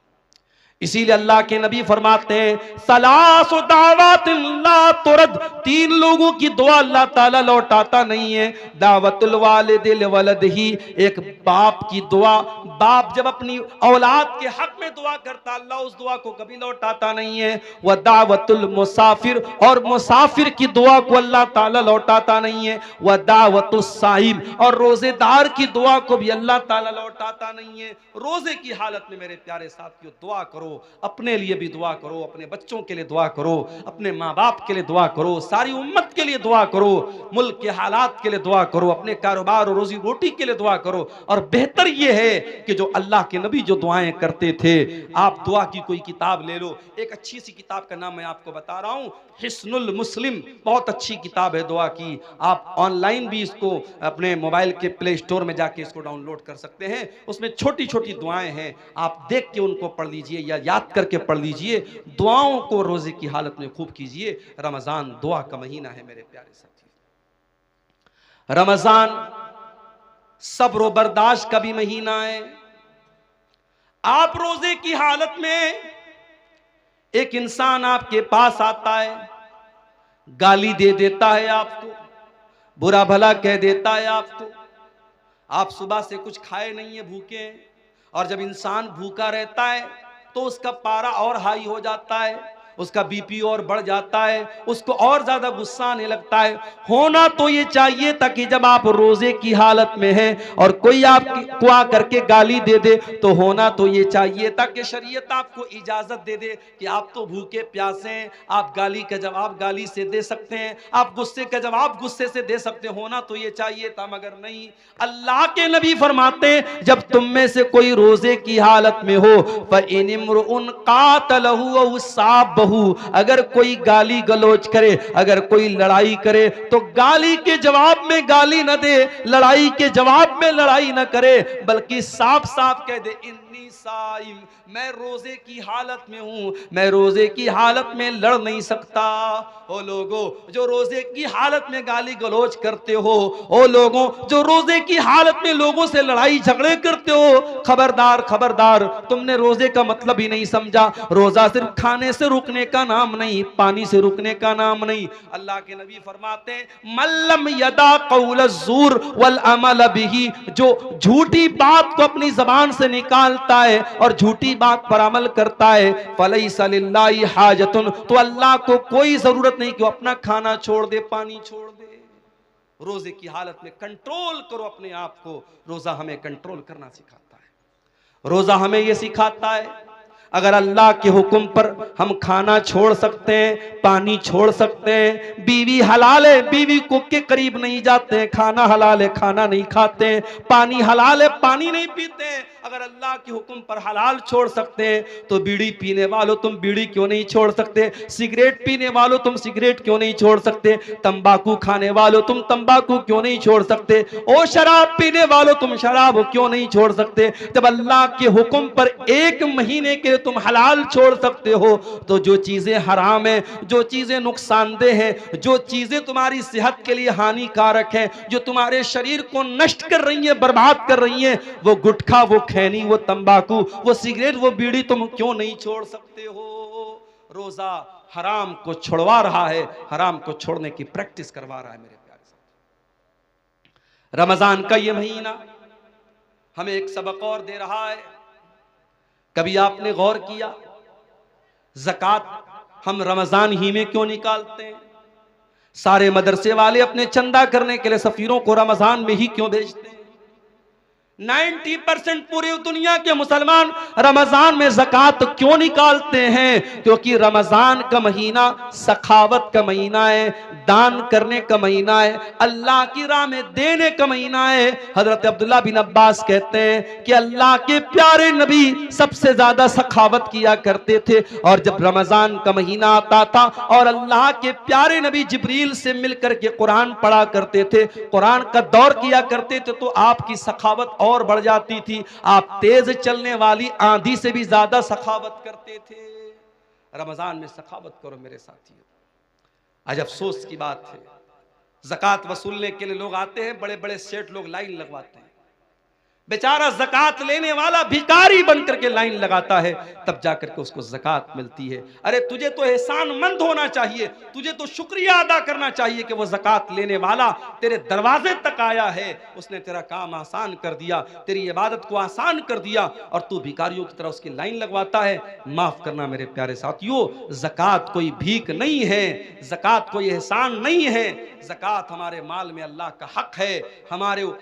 इसीलिए अल्लाह के नबी फरमाते हैं सलासु दावतिन ला तुरद, 3 लोगों की दुआ अल्लाह ताला लौटाता नहीं है। दावतुल वालिदिल वलदिही, एक बाप की दुआ, बाप जब अपनी औलाद के हक में दुआ करता, अल्लाह उस दुआ को कभी लौटाता नहीं है। वह दावतुल मुसाफिर, और मुसाफिर की दुआ को अल्लाह ताला लौटाता नहीं है। वह दावतुस साइम, और रोजेदार की दुआ को भी अल्लाह ताला लौटाता नहीं है। रोजे की हालत में मेरे प्यारे साथियों दुआ करो, अपने लिए भी दुआ करो, अपने बच्चों के लिए दुआ करो, अपने माँ बाप के लिए दुआ करो, सारी उम्मत के लिए दुआ करो, मुल्क के हालात के लिए दुआ करो, अपने कारोबार और रोजी रोटी के लिए दुआ करो। और बेहतर यह है कि जो अल्लाह के नबी जो दुआएं करते थे, आप दुआ की कोई किताब ले लो। एक अच्छी सी किताब का नाम मैं आपको बता रहा हूं, हिस्नुल मुस्लिम, बहुत अच्छी किताब है दुआ की। आप ऑनलाइन भी इसको अपने मोबाइल के प्ले स्टोर में जाके इसको डाउनलोड कर सकते हैं। उसमें छोटी छोटी दुआएं हैं, आप देख के उनको पढ़ लीजिए या याद करके पढ़ लीजिए। दुआओं को रोजे की हालत में खूब कीजिए। रमजान दुआ का महीना है मेरे प्यारे साथी। रमजान सब्र बर्दाश्त का भी महीना है। आप रोजे की हालत में एक इंसान आपके पास आता है, गाली दे देता है आपको, बुरा भला कह देता है आपको, आप सुबह से कुछ खाए नहीं है, भूखे हैं, और जब इंसान भूखा रहता है तो उसका पारा और हाई हो जाता है, उसका बीपी और बढ़ जाता है, उसको और ज्यादा गुस्सा आने लगता है। होना तो ये चाहिए था कि जब आप रोजे की हालत में हैं और कोई आपको आ करके गाली दे दे, तो होना तो ये चाहिए था कि शरीयत आपको इजाजत दे दे कि आप तो भूखे प्यासे हैं, आप गाली का जवाब गाली से दे सकते हैं, आप गुस्से का जवाब गुस्से से दे सकते हैं। होना तो ये चाहिए था, मगर नहीं। अल्लाह के नबी फरमाते हैं, जब तुम में से कोई रोजे की हालत में हो, फ़इनिम्रुउन क़ातलहु औ साबहु, अगर कोई गाली गलौज करे, अगर कोई लड़ाई करे, तो गाली के जवाब में गाली न दे, लड़ाई के जवाब में लड़ाई न करे, बल्कि साफ साफ कह दे, इन्नी साइम, मैं रोजे की हालत में हूं, मैं रोजे की हालत में लड़ नहीं सकता। ओ लोगों जो रोजे की हालत में गाली गलौज करते हो, ओ लोगों जो रोजे की हालत में लोगों से लड़ाई झगड़े करते हो, खबरदार खबरदार, तुमने रोजे का मतलब ही नहीं समझा। रोजा सिर्फ खाने से रुकने का नाम नहीं, पानी से रुकने का नाम नहीं। अल्लाह के नबी फरमाते हैं, मल्लम यदा कौल ज़ूर वल अमल बिही, जो झूठी बात को अपनी जबान से निकालता है और झूठी बात पर अमल करता है, फलैसा लिल्लाहि हाजतुन, तो अल्लाह को कोई जरूरत नहीं कि वो अपना खाना छोड़ दे, पानी छोड़ दे। रोजे की हालत में कंट्रोल करो अपने आप को। रोजा हमें कंट्रोल करना सिखाता है, रोजा हमें यह सिखाता है, अगर अल्लाह के हुक्म पर हम खाना छोड़ सकते हैं, पानी छोड़ सकते हैं, बीवी हलाल है, बीवी को के करीब नहीं जाते हैं, खाना हलाल है, खाना नहीं खाते हैं, पानी हलाल है, पानी नहीं पीते हैं, अगर अल्लाह के हुक्म पर हलाल छोड़ सकते हैं, तो बीड़ी पीने वालों तुम बीड़ी क्यों नहीं छोड़ सकते? सिगरेट पीने वालों तुम सिगरेट क्यों नहीं छोड़ सकते? तंबाकू खाने वालों तुम तंबाकू क्यों नहीं छोड़ सकते? ओ शराब पीने वालों तुम शराब क्यों नहीं छोड़ सकते? जब अल्लाह के हुक्म पर एक महीने के तुम हलाल छोड़ सकते हो, तो जो चीजें हराम है, जो चीजें नुकसानदेह है, जो चीजें तुम्हारी सेहत के लिए हानिकारक है, जो तुम्हारे शरीर को नष्ट कर रही है, बर्बाद कर रही है, वो गुटखा, वो खैनी, वो तंबाकू, वो सिगरेट, वो बीड़ी तुम क्यों नहीं छोड़ सकते हो? रोजा हराम को छुड़वा रहा है, हराम को छोड़ने की प्रैक्टिस करवा रहा है। मेरे प्यारे साथ, रमजान का ये महीना हमें एक सबक और दे रहा है। कभी आपने गौर किया, ज़कात हम रमजान ही में क्यों निकालते हैं? सारे मदरसे वाले अपने चंदा करने के लिए सफीरों को रमजान में ही क्यों भेजते हैं? 90% पूरी दुनिया के मुसलमान रमजान में ज़कात क्यों निकालते हैं? क्योंकि रमजान का महीना सखावत का महीना है, दान करने का महीना है, अल्लाह की राह में देने का महीना है। हजरत अब्दुल्ला बिन अब्बास कहते हैं कि अल्लाह के प्यारे नबी सबसे ज्यादा सखावत किया करते थे, और जब रमजान का महीना आता था और अल्लाह के प्यारे नबी जिब्रील से मिलकर के कुरान पढ़ा करते थे, कुरान का दौर किया करते थे, तो आपकी सखावत और बढ़ जाती थी। आप तेज चलने वाली आंधी से भी ज्यादा सखावत करते थे। रमजान में सखावत करो मेरे साथियों। आज अफसोस की बात है, ज़कात वसूलने के लिए लोग आते हैं, बड़े बड़े सेठ लोग लाइन लगवाते हैं, बेचारा ज़कात लेने वाला भिखारी बनकर के लाइन लगाता है, तब जाकर के उसको ज़कात मिलती है। अरे तुझे तो एहसानमंद होना चाहिए, तुझे तो शुक्रिया अदा करना चाहिए कि वो ज़कात लेने वाला तेरे दरवाजे तक आया है, उसने तेरा काम आसान कर दिया, तेरी इबादत को आसान कर दिया, और तू भिखारियों की तरह उसकी लाइन लगवाता है। माफ करना मेरे प्यारे साथियों, ज़कात कोई भीख नहीं है, ज़कात कोई एहसान नहीं है, ज़कात हमारे माल में अल्लाह का हक है।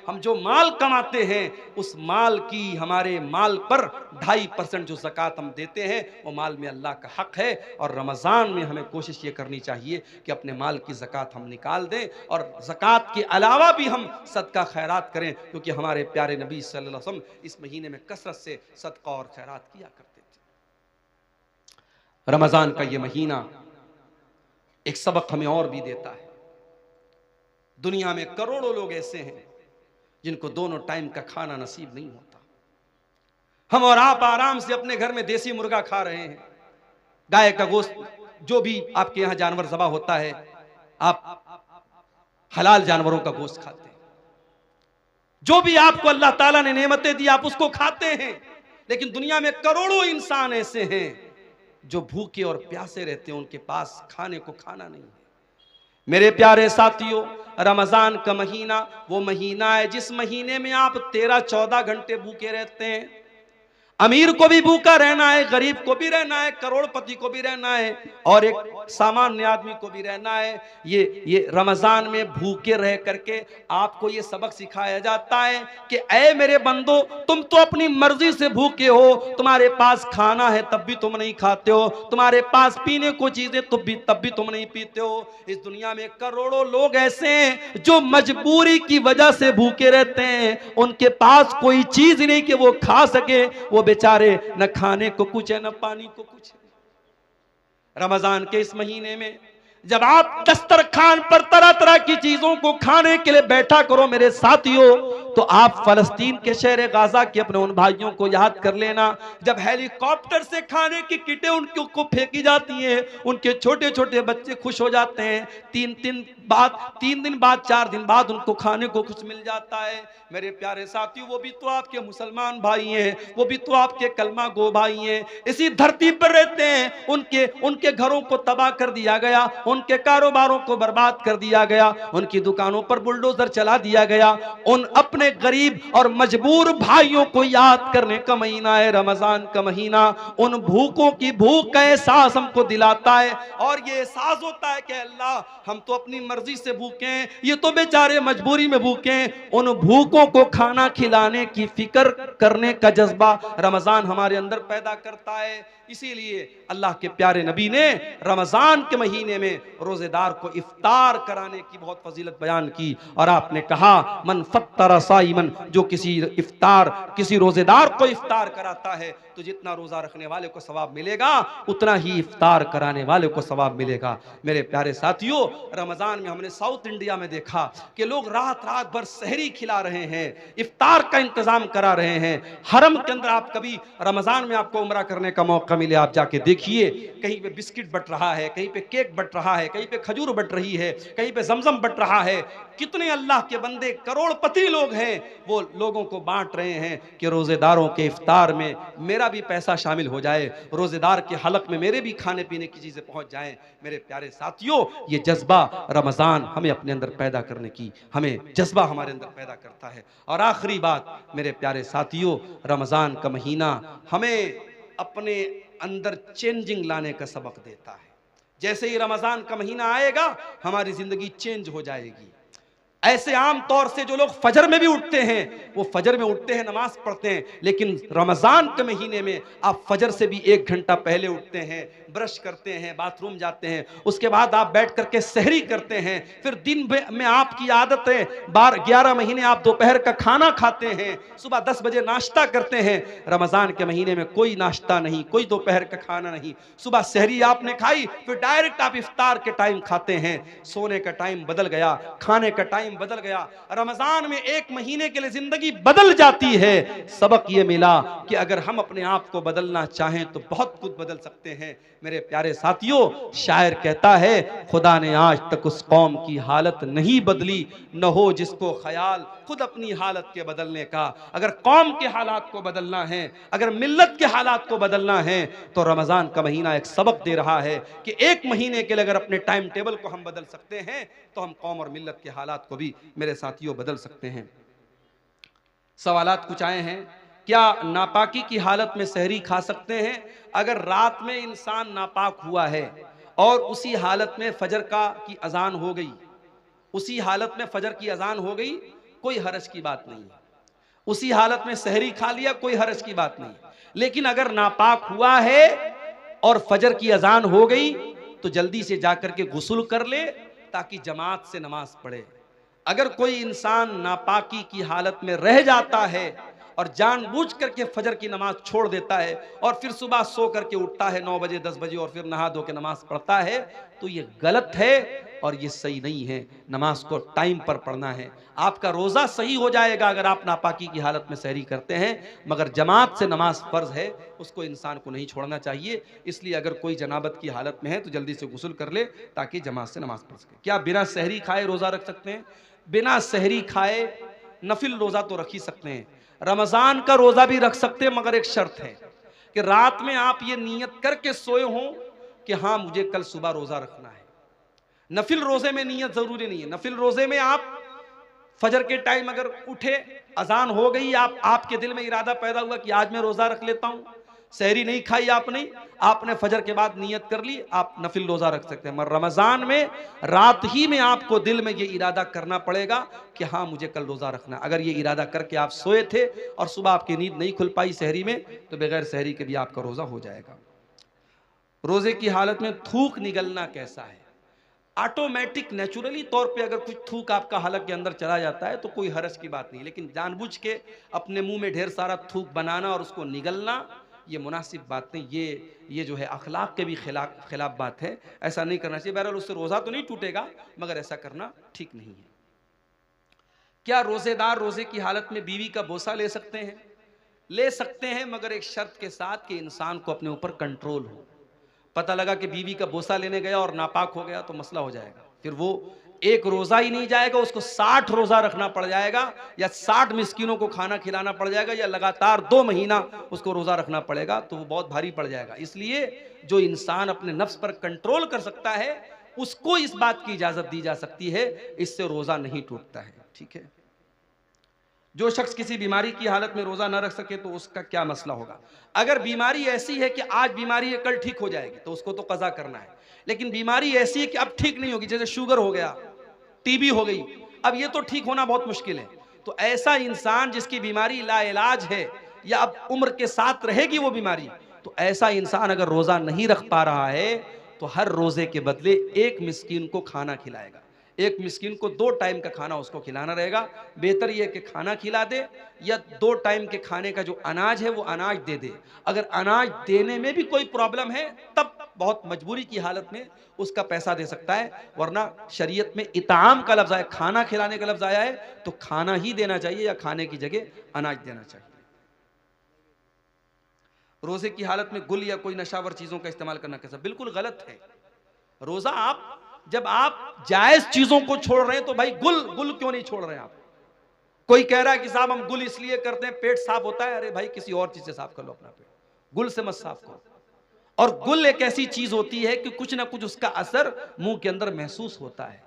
हम जो माल कमाते हैं, उस माल की, हमारे माल पर 2.5% जो ज़कात हम देते हैं, वो माल में अल्लाह का हक है। और रमज़ान में हमें कोशिश ये करनी चाहिए कि अपने माल की ज़कात हम निकाल दें, और ज़कात के अलावा भी हम सदका खैरात करें, क्योंकि हमारे प्यारे नबी सल्लल्लाहु अलैहि वसल्लम इस महीने में कसरत से सदका और खैरात किया करते थे। रमज़ान का ये महीना एक सबक हमें और भी देता है। दुनिया में करोड़ों लोग ऐसे हैं जिनको दोनों टाइम का खाना नसीब नहीं होता। हम और आप आराम से अपने घर में देसी मुर्गा खा रहे हैं, गाय का गोश्त, जो भी आपके यहां जानवर ज़बा होता है, आप हलाल जानवरों का गोश्त खाते हैं। जो भी आपको अल्लाह ताला ने नेमतें दी आप उसको खाते हैं, लेकिन दुनिया में करोड़ों इंसान ऐसे हैं जो भूखे और प्यासे रहते हैं, उनके पास खाने को खाना नहीं है। मेरे प्यारे साथियों, रमजान का महीना वो महीना है जिस महीने में आप 13-14 घंटे भूखे रहते हैं। अमीर को भी भूखा रहना है, गरीब को भी रहना है, करोड़पति को भी रहना है, और एक सामान्य आदमी को भी रहना है। ये रमजान में भूखे रह करके आपको ये सबक सिखाया जाता है कि ऐ मेरे बंदो, तुम तो अपनी मर्जी से भूखे हो, तुम्हारे पास खाना है तब भी तुम नहीं खाते हो, तुम्हारे पास पीने को चीजें तब भी तुम नहीं पीते हो। इस दुनिया में करोड़ों लोग ऐसे हैं जो मजबूरी की वजह से भूखे रहते हैं, उनके पास कोई चीज नहीं कि वो खा सके, वो बेचारे न खाने को कुछ है न पानी को कुछ है। रमजान के इस महीने में जब आप दस्तरखान पर तरह तरह की चीजों को खाने के लिए बैठा करो मेरे साथियों, तो आप फलस्तीन के शहर गाजा के अपने उन भाइयों को याद कर लेना, जब हेलीकॉप्टर से खाने की किटें उनको फेंकी जाती हैं, उनके छोटे छोटे बच्चे खुश हो जाते हैं। 3 दिन बाद 4 दिन बाद उनको खाने को कुछ मिल जाता है। मेरे प्यारे साथियों, वो भी तो आपके मुसलमान भाई हैं, वो भी तो आपके कलमा गो भाई हैं, इसी धरती पर रहते हैं। उनके घरों को तबाह कर दिया गया, उनके कारोबारों को बर्बाद कर दिया गया, उनकी दुकानों पर बुलडोजर चला दिया गया। उन अपने गरीब और मजबूर भाइयों को याद करने का महीना है रमजान का महीना। उन भूखों की भूख का एहसास हमको दिलाता है, और ये एहसास होता है कि अल्लाह, हम तो अपनी मर्जी से भूखे हैं, ये तो बेचारे मजबूरी में भूखे हैं। उन भूखों को खाना खिलाने की फिक्र करने का जज्बा रमजान हमारे अंदर पैदा करता है। इसीलिए अल्लाह के प्यारे नबी ने रमजान के महीने में रोजेदार को इफ्तार कराने की बहुत फजीलत बयान की, और आपने कहा मन फत्तर साइमन, जो किसी रोजेदार को इफ्तार कराता है तो जितना रोजा रखने वाले को सवाब मिलेगा उतना ही इफ्तार कराने वाले को सवाब मिलेगा। मेरे प्यारे साथियों, रमजान में हमने साउथ इंडिया में देखा कि लोग रात रात भर सहरी खिला रहे हैं, इफ्तार का इंतजाम करा रहे हैं। हरम के अंदर आप कभी रमजान में आपको उम्रा करने का मौका मिले, आप जाके देखिए, कहीं पे बिस्किट बट रहा है, कहीं पे केक बट रहा है, कहीं पे खजूर बट रही है, कहीं पे जमजम बट रहा है। कितने अल्लाह के बंदे करोड़पति लोग हैं, वो लोगों को बांट रहे हैं कि रोजेदारों के इफ्तार में मेरा भी पैसा शामिल हो जाए, रोजेदार के हलक में मेरे भी खाने पीने की चीजें पहुंच जाएं। मेरे प्यारे साथियों, ये जज्बा रमजान हमें अपने अंदर पैदा करने की, हमें जज्बा हमारे अंदर पैदा करता है। और आखिरी बात मेरे प्यारे साथियों, रमजान का महीना हमें अपने अंदर चेंजिंग लाने का सबक देता है। जैसे ही रमजान का महीना आएगा हमारी जिंदगी चेंज हो जाएगी। ऐसे आम तौर से जो लोग फजर में भी उठते हैं, वो फजर में उठते हैं, नमाज पढ़ते हैं, लेकिन रमजान के महीने में आप फजर से भी 1 घंटा पहले उठते हैं, ब्रश करते हैं, बाथरूम जाते हैं, उसके बाद आप बैठ करके सहरी करते हैं, फिर दिन में आपकी आदत है 11 महीने आप दोपहर का खाना खाते हैं, सुबह 10 बजे नाश्ता करते हैं। रमजान के महीने में कोई नाश्ता नहीं, कोई दोपहर का खाना नहीं, सुबह सहरी आपने खाई, फिर डायरेक्ट आप इफ्तार के टाइम खाते हैं। सोने का टाइम बदल गया, खाने का टाइम बदल गया। रमजान में 1 महीने के लिए जिंदगी बदल जाती है। सबक ये मिला कि अगर हम अपने आप को बदलना चाहें तो बहुत कुछ बदल सकते हैं। मेरे प्यारे साथियों, शायर कहता है, खुदा ने आज तक उस कौम की हालत नहीं बदली, न हो जिसको ख्याल खुद अपनी हालत के बदलने का। अगर कौम के हालात को बदलना है, अगर मिल्लत के हालात को बदलना है, तो रमजान का महीना एक सबक दे रहा है कि 1 महीने के लिए अगर अपने टाइम टेबल को हम बदल सकते हैं तो हम कौम और मिल्लत के हालात को भी मेरे साथियों बदल सकते हैं। सवालात कुछ आए हैं, क्या नापाकी की हालत में सहरी खा सकते हैं? अगर रात में इंसान नापाक हुआ है और उसी हालत में फजर की अजान हो गई, उसी हालत में फजर की अजान हो गई, कोई हरज की बात नहीं है। उसी हालत में सहरी खा लिया, कोई हरज की बात नहीं। लेकिन अगर नापाक हुआ है और फजर की अजान हो गई तो जल्दी से जाकर के गुस्ल कर ले ताकि जमात से नमाज पढ़े। अगर कोई इंसान नापाकी की हालत में रह जाता है और जानबूझ करके फजर की नमाज छोड़ देता है और फिर सुबह सो करके उठता है 9 बजे 10 बजे और फिर नहा धो के नमाज पढ़ता है, तो ये गलत है और ये सही नहीं है। नमाज को टाइम पर पढ़ना है। आपका रोजा सही हो जाएगा अगर आप नापाकी की हालत में सहरी करते हैं, मगर जमात से नमाज फर्ज है, उसको इंसान को नहीं छोड़ना चाहिए। इसलिए अगर कोई जनाबत की हालत में है तो जल्दी से गुस्ल कर ले ताकि जमात से नमाज पढ़ सके। क्या बिना सहरी खाए रोजा रख सकते हैं? बिना सहरी खाए नफिल रोजा तो रख ही सकते हैं, रमजान का रोजा भी रख सकते हैं, मगर एक शर्त है कि रात में आप ये नीयत करके सोए हों कि हाँ मुझे कल सुबह रोजा रखना है। नफिल रोजे में नीयत जरूरी नहीं है। नफिल रोजे में आप फजर के टाइम अगर उठे, अजान हो गई, आपके दिल में इरादा पैदा हुआ कि आज मैं रोजा रख लेता हूं, सहरी नहीं खाई आपने फजर के बाद नियत कर ली, आप नफिल रोजा रख सकते हैं। मगर रमजान में रात ही में आपको दिल में ये इरादा करना पड़ेगा कि हाँ मुझे कल रोजा रखना। अगर ये इरादा करके आप सोए थे और सुबह आपकी नींद नहीं खुल पाई सहरी में, तो बगैर सहरी के भी आपका रोजा हो जाएगा। रोजे की हालत में थूक निगलना कैसा है? ऑटोमेटिक नेचुरली तौर पे अगर कुछ थूक आपका हलक के अंदर चला जाता है तो कोई हरज की बात नहीं, लेकिन जानबूझ के अपने मुंह में ढेर सारा थूक बनाना और उसको निगलना, ये मुनासिब बात नहीं, ये जो है अखलाक के भी खिलाफ बात है। ऐसा नहीं करना चाहिए। बहरहाल उससे रोज़ा तो नहीं टूटेगा, मगर ऐसा करना ठीक नहीं है। क्या रोज़ेदार रोज़े की हालत में बीवी का बोसा ले सकते हैं? ले सकते हैं, मगर एक शर्त के साथ कि इंसान को अपने ऊपर कंट्रोल हो। पता लगा कि बीवी का बोसा लेने गया और नापाक हो गया तो मसला हो जाएगा, फिर वो एक रोजा ही नहीं जाएगा, उसको 60 रोजा रखना पड़ जाएगा, या 60 मिस्किनों को खाना खिलाना पड़ जाएगा, या लगातार 2 महीना उसको रोजा रखना पड़ेगा, तो वो बहुत भारी पड़ जाएगा। इसलिए जो इंसान अपने नफ्स पर कंट्रोल कर सकता है उसको इस बात की इजाजत दी जा सकती है, इससे रोजा नहीं टूटता है। ठीक है। जो शख्स किसी बीमारी की हालत में रोजा न रख सके तो उसका क्या मसला होगा? अगर बीमारी ऐसी है कि आज बीमारी है कल ठीक हो जाएगी तो उसको तो कज़ा करना है, लेकिन बीमारी ऐसी है कि अब ठीक नहीं होगी, जैसे शुगर हो गया, टीबी हो गई, अब ये तो ठीक होना बहुत मुश्किल है, तो ऐसा इंसान जिसकी बीमारी लाइलाज है या अब उम्र के साथ रहेगी वो बीमारी, तो ऐसा इंसान अगर रोजा नहीं रख पा रहा है तो हर रोजे के बदले एक मिस्कीन को खाना खिलाएगा। एक मिस्किन को 2 टाइम का खाना उसको खिलाना रहेगा। बेहतर यह कि खाना खिला दे या 2 टाइम के खाने का जो अनाज है वो अनाज दे दे। अगर अनाज देने में भी कोई प्रॉब्लम है तब बहुत मजबूरी की हालत में उसका पैसा दे सकता है, वरना शरीयत में इताम का लफ्ज आया, खाना खिलाने का लफ्ज आया है, तो खाना ही देना चाहिए या खाने की जगह अनाज देना चाहिए। रोजे की हालत में गुल या कोई नशावर चीजों का इस्तेमाल करना कैसा? बिल्कुल गलत है। रोजा जब आप जायज चीजों को छोड़ रहे हैं तो भाई गुल क्यों नहीं छोड़ रहे हैं आप? कोई कह रहा है कि साहब हम गुल इसलिए करते हैं पेट साफ होता है, अरे भाई किसी और चीज से साफ कर लो अपना पेट, गुल से मत साफ करो। और गुल एक ऐसी चीज होती है कि कुछ ना कुछ उसका असर मुंह के अंदर महसूस होता है।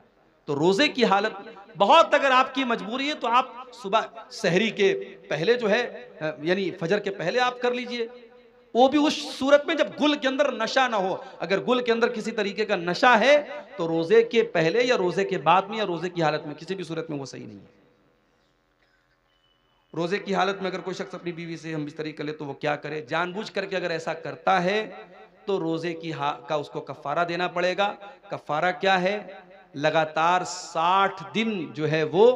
तो रोजे की हालत बहुत अगर आपकी मजबूरी है तो आप सुबह सहरी के पहले जो है यानी फजर के पहले आप कर लीजिए, वो भी उस सूरत में जब गुल के अंदर नशा ना हो। अगर गुल के अंदर किसी तरीके का नशा है तो रोजे के पहले या रोजे के बाद में या रोजे की हालत में किसी भी सूरत में वो सही नहीं है। रोजे की हालत में अगर कोई शख्स अपनी बीवी से हम बिस्तरी कर ले तो वो क्या करे? जानबूझ करके अगर ऐसा करता है तो रोजे का उसको कफारा देना पड़ेगा। कफारा क्या है? लगातार 60 दिन जो है वो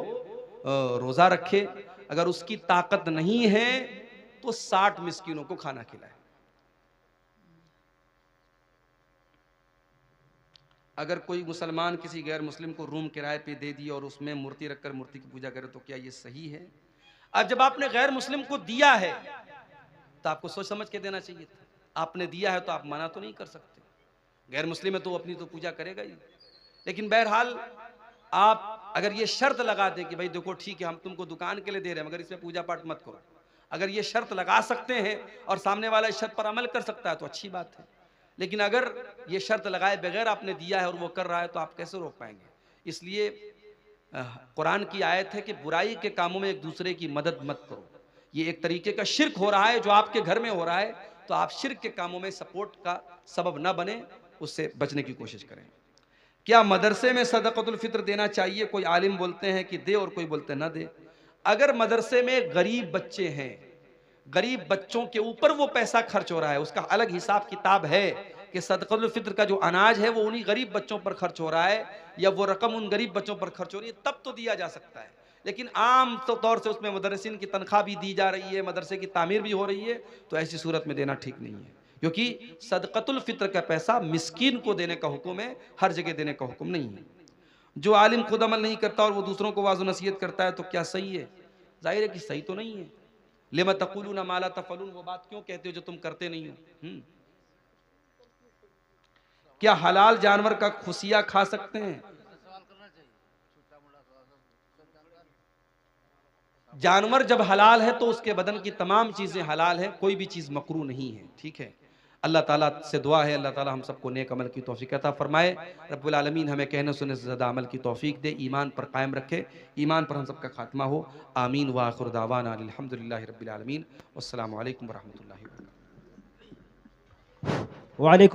रोजा रखे। अगर उसकी ताकत नहीं है तो 60 मिस्किनों को खाना खिलाए। अगर कोई मुसलमान किसी गैर मुस्लिम को रूम किराए पे दे दिया और उसमें मूर्ति रखकर मूर्ति की पूजा करे तो क्या ये सही है? अब जब आपने गैर मुस्लिम को दिया है तो आपको सोच समझ के देना चाहिए था। आपने दिया है तो आप मना तो नहीं कर सकते। गैर मुस्लिम है तो अपनी तो पूजा करेगा ही। लेकिन बहरहाल आप अगर ये शर्त लगा दें कि भाई देखो ठीक है हम तुमको दुकान के लिए दे रहे हैं मगर इसमें पूजा पाठ मत करो, अगर ये शर्त लगा सकते हैं और सामने वाला इस शर्त पर अमल कर सकता है तो अच्छी बात है। लेकिन अगर ये शर्त लगाए बगैर आपने दिया है और वो कर रहा है तो आप कैसे रोक पाएंगे? इसलिए कुरान की आयत है कि बुराई के कामों में एक दूसरे की मदद मत करो। ये एक तरीके का शिर्क हो रहा है जो आपके घर में हो रहा है, तो आप शिर्क के कामों में सपोर्ट का सबब ना बने, उससे बचने की कोशिश करें। क्या मदरसे में सदक़तुल फित्र देना चाहिए? कोई आलिम बोलते हैं कि दे और कोई बोलते हैं ना दे। अगर मदरसे में गरीब बच्चे हैं, गरीब बच्चों के ऊपर वो पैसा खर्च हो रहा है, उसका अलग हिसाब किताब है कि सदक़तुल फित्र का जो अनाज है वो उन्हीं गरीब बच्चों पर खर्च हो रहा है या वो रकम उन गरीब बच्चों पर खर्च हो रही है, तब तो दिया जा सकता है। लेकिन आम तौर से उसमें मदरसिन की तनख्वाह भी दी जा रही है, मदरसे की तामीर भी हो रही है, तो ऐसी सूरत में देना ठीक नहीं है, क्योंकि सदक़तुल फित्र का पैसा मिस्कीन को देने का हुक्म है, हर जगह देने का हुक्म नहीं है। जो आलिम खुद अमल नहीं करता और वो दूसरों को वाज़ नसीहत करता है तो क्या सही है? जाहिर है कि सही तो नहीं है। लिमा तक़ूलूना मा ला तफ़अलून, वो बात क्यों कहते हो जो तुम करते नहीं हो? क्या हलाल जानवर का खुसिया खा सकते हैं? जानवर जब हलाल है तो उसके बदन की तमाम चीज़ें हलाल है, कोई भी चीज़ मकरूह नहीं है। ठीक है, अल्लाह ताला से दुआ है अल्लाह ताला हम सबको नेक अमल की तौफीक अता फरमाए। रब्बुल आलमीन हमें कहने सुनने से ज़्यादा अमल की तौफीक दे, ईमान पर कायम रखे, ईमान पर हम सबका खात्मा हो। आमीन व आखिर दावाना अल्हम्दुलिल्लाहि रब्बिल आलमीन। वस्सलामु अलैकुम व रहमतुल्लाहि व बरकातुहू। वालेकुम